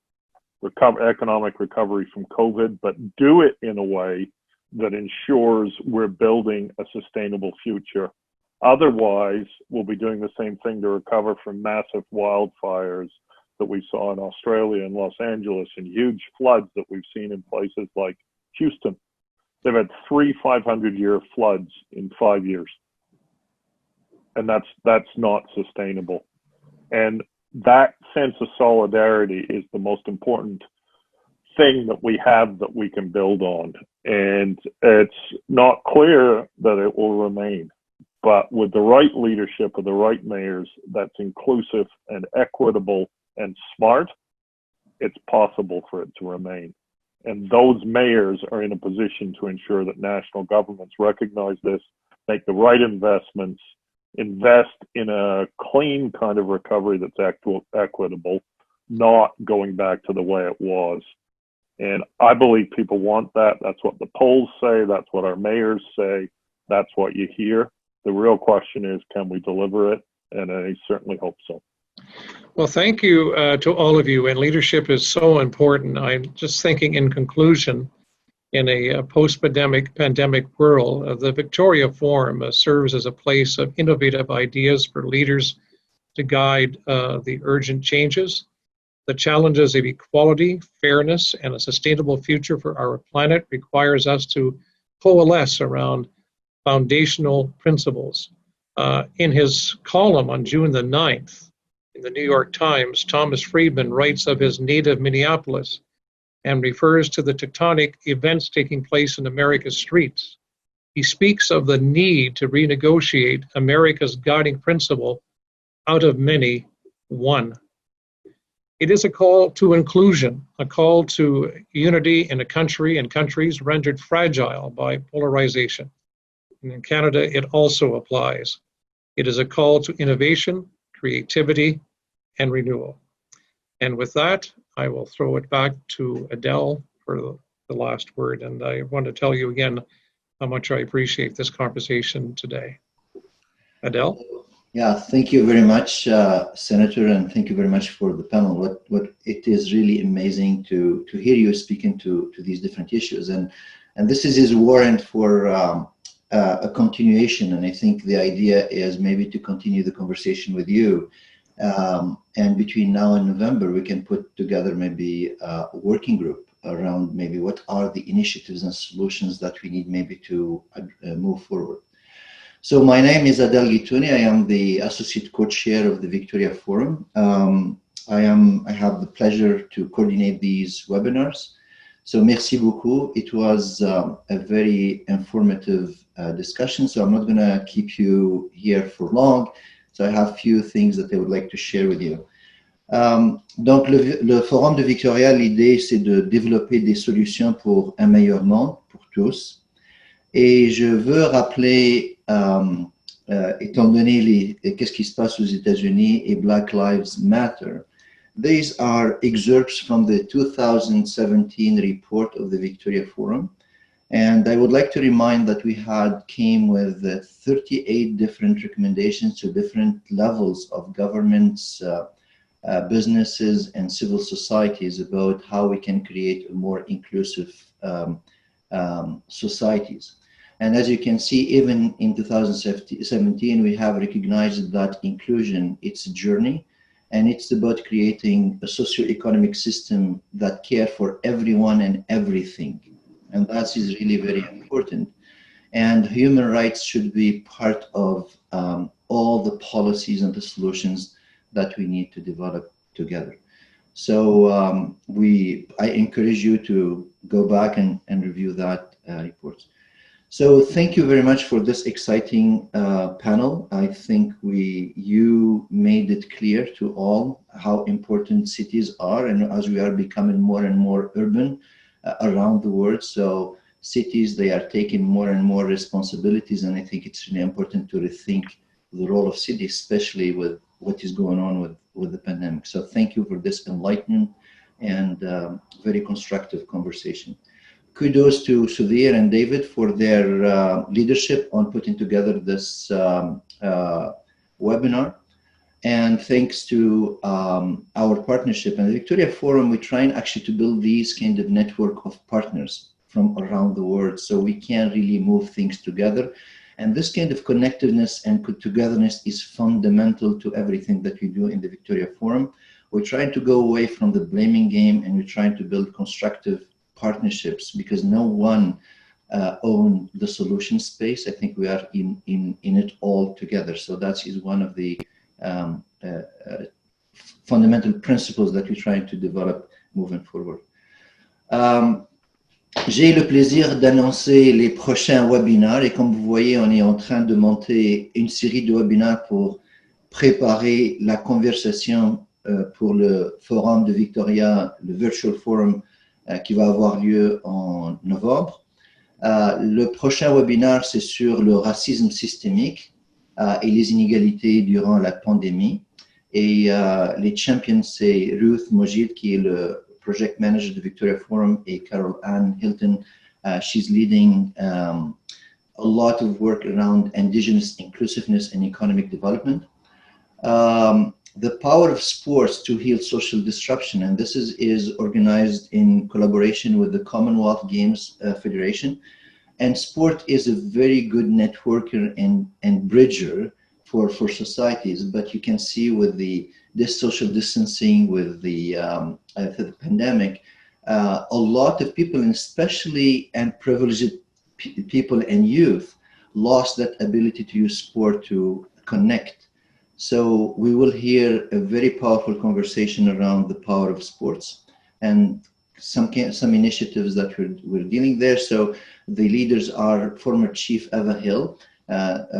economic recovery from COVID, but do it in a way that ensures we're building a sustainable future. Otherwise, we'll be doing the same thing to recover from massive wildfires that we saw in Australia and Los Angeles, and huge floods that we've seen in places like Houston. They've had 3 500-year floods in 5 years. And that's not sustainable. And that sense of solidarity is the most important thing that we have that we can build on. And it's not clear that it will remain. But with the right leadership of the right mayors that's inclusive and equitable and smart, it's possible for it to remain. And those mayors are in a position to ensure that national governments recognize this, make the right investments, invest in a clean kind of recovery that's equitable, not going back to the way it was. And I believe people want that. That's what the polls say. That's what our mayors say. That's what you hear. The real question is, can we deliver it? And I certainly hope so. Well, thank you to all of you. And leadership is so important. I'm just thinking in conclusion, in a post-pandemic world, the Victoria Forum serves as a place of innovative ideas for leaders to guide the urgent changes. The challenges of equality, fairness, and a sustainable future for our planet requires us to coalesce around foundational principles. In his column on June the 9th in the New York Times, Thomas Friedman writes of his native Minneapolis and refers to the tectonic events taking place in America's streets. He speaks of the need to renegotiate America's guiding principle, out of many, one. It is a call to inclusion, a call to unity in a country and countries rendered fragile by polarization. And in Canada, it also applies. It is a call to innovation, creativity, and renewal. And with that, I will throw it back to Adele for the last word. And I want to tell you again how much I appreciate this conversation today. Adele? Yeah, thank you very much, Senator, and thank you very much for the panel. What it is really amazing to hear you speaking to these different issues, and this is his warrant for a continuation. And I think the idea is maybe to continue the conversation with you, and between now and November, we can put together maybe a working group around maybe what are the initiatives and solutions that we need maybe to move forward. So my name is Adel Gitouni. I am the Associate Co-Chair of the Victoria Forum. I have the pleasure to coordinate these webinars. So merci beaucoup. It was a very informative discussion, so I'm not going to keep you here for long. So I have a few things that I would like to share with you. Donc le Forum de Victoria, l'idée c'est de développer des solutions pour un meilleur monde pour tous. Et je veux rappeler, étant donné qu'est-ce qui se passe aux États-Unis et Black Lives Matter, these are excerpts from the 2017 report of the Victoria Forum. And I would like to remind that we came with 38 different recommendations to different levels of governments, businesses, and civil societies about how we can create a more inclusive societies. And as you can see, even in 2017, we have recognized that inclusion, it's a journey, and it's about creating a socio-economic system that cares for everyone and everything. And that is really very important. And human rights should be part of all the policies and the solutions that we need to develop together. So I encourage you to go back and review that report. So thank you very much for this exciting panel. I think you made it clear to all how important cities are, and as we are becoming more and more urban around the world. So cities, they are taking more and more responsibilities, and I think it's really important to rethink the role of cities, especially with what is going on with the pandemic. So thank you for this enlightening and very constructive conversation. Kudos to Sudhir and David for their leadership on putting together this webinar. And thanks to our partnership and the Victoria Forum, we're trying actually to build these kind of network of partners from around the world, so we can really move things together. And this kind of connectiveness and togetherness is fundamental to everything that we do in the Victoria Forum. We're trying to go away from the blaming game, and we're trying to build constructive partnerships, because no one owns the solution space. I think we are in it all together. So that is one of the fundamental principles that we're trying to develop moving forward. J'ai le plaisir d'annoncer les prochains webinaires, et comme vous voyez, on est en train de monter une série de webinaires pour préparer la conversation pour le forum de Victoria, le Virtual Forum qui va avoir lieu en novembre. Le prochain webinaire, c'est sur le racisme systémique et les inégalités durant la pandémie. Et les champions, c'est Ruth Mojid, qui est le project manager de Victoria Forum, et Carol Ann Hilton. She's leading a lot of work around indigenous inclusiveness and economic development. The power of sports to heal social disruption, and this is organized in collaboration with the Commonwealth Games Federation. And sport is a very good networker and bridger for societies, but you can see with this social distancing, with the pandemic, a lot of people, and especially privileged people and youth, lost that ability to use sport to connect. So we will hear a very powerful conversation around the power of sports and some initiatives that we're dealing there. So the leaders are former Chief Eva Hill,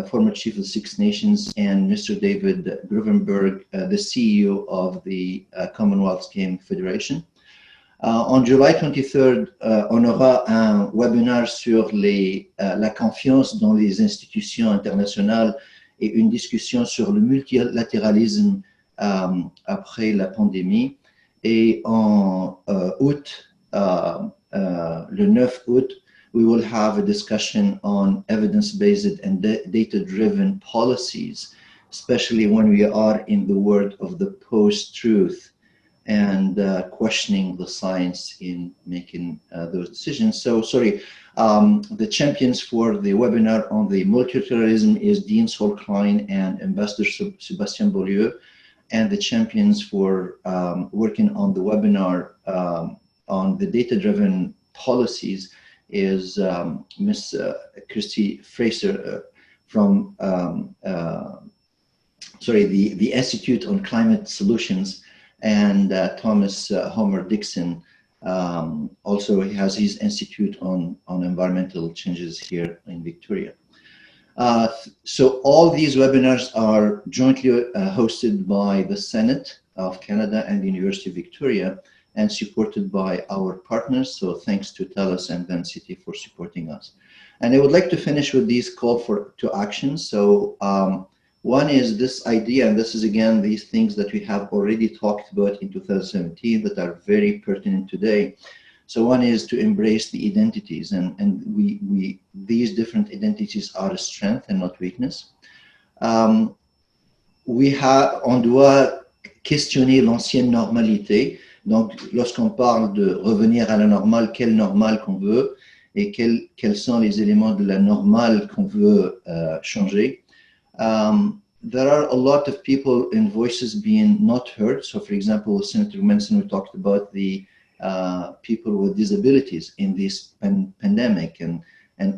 former Chief of the Six Nations, and Mr. David Gruvenberg, the CEO of the Commonwealth Games Federation. On July 23rd, on aura un webinaire sur la confiance dans les institutions internationales et une discussion sur le multilatéralisme après la pandémie. Et en août, le 9 août, we will have a discussion on evidence-based and data-driven policies, especially when we are in the world of the post-truth and questioning the science in making those decisions. So, sorry, the champions for the webinar on the multilateralism is Dean Sol Klein and Ambassador Sébastien Beaulieu, and the champions for working on the webinar on the data-driven policies is Miss Christy Fraser from the Institute on Climate Solutions, and Thomas Homer Dixon also has his Institute on Environmental Changes here in Victoria. So all these webinars are jointly hosted by the Senate of Canada and the University of Victoria, and supported by our partners. So thanks to TELUS and Vancity for supporting us. And I would like to finish with these call to action. So one is this idea, and this is again these things that we have already talked about in 2017 that are very pertinent today. So one is to embrace the identities, and these different identities are a strength and not weakness. On doit questionner l'ancienne normalité. Donc, lorsqu'on parle de revenir à la normale, quelle normale qu'on veut et quels sont les éléments de la normale qu'on veut changer. There are a lot of people and voices being not heard. So, for example, Senator Munson, we talked about the people with disabilities in this pandemic and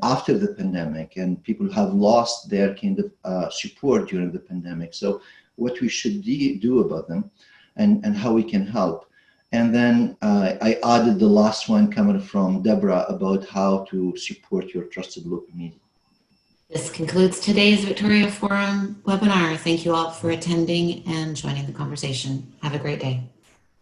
after the pandemic, and people have lost their kind of support during the pandemic. So, what we should do about them and how we can help. And then I added the last one coming from Deborah about how to support your trusted local media. This concludes today's Victoria Forum webinar. Thank you all for attending and joining the conversation. Have a great day.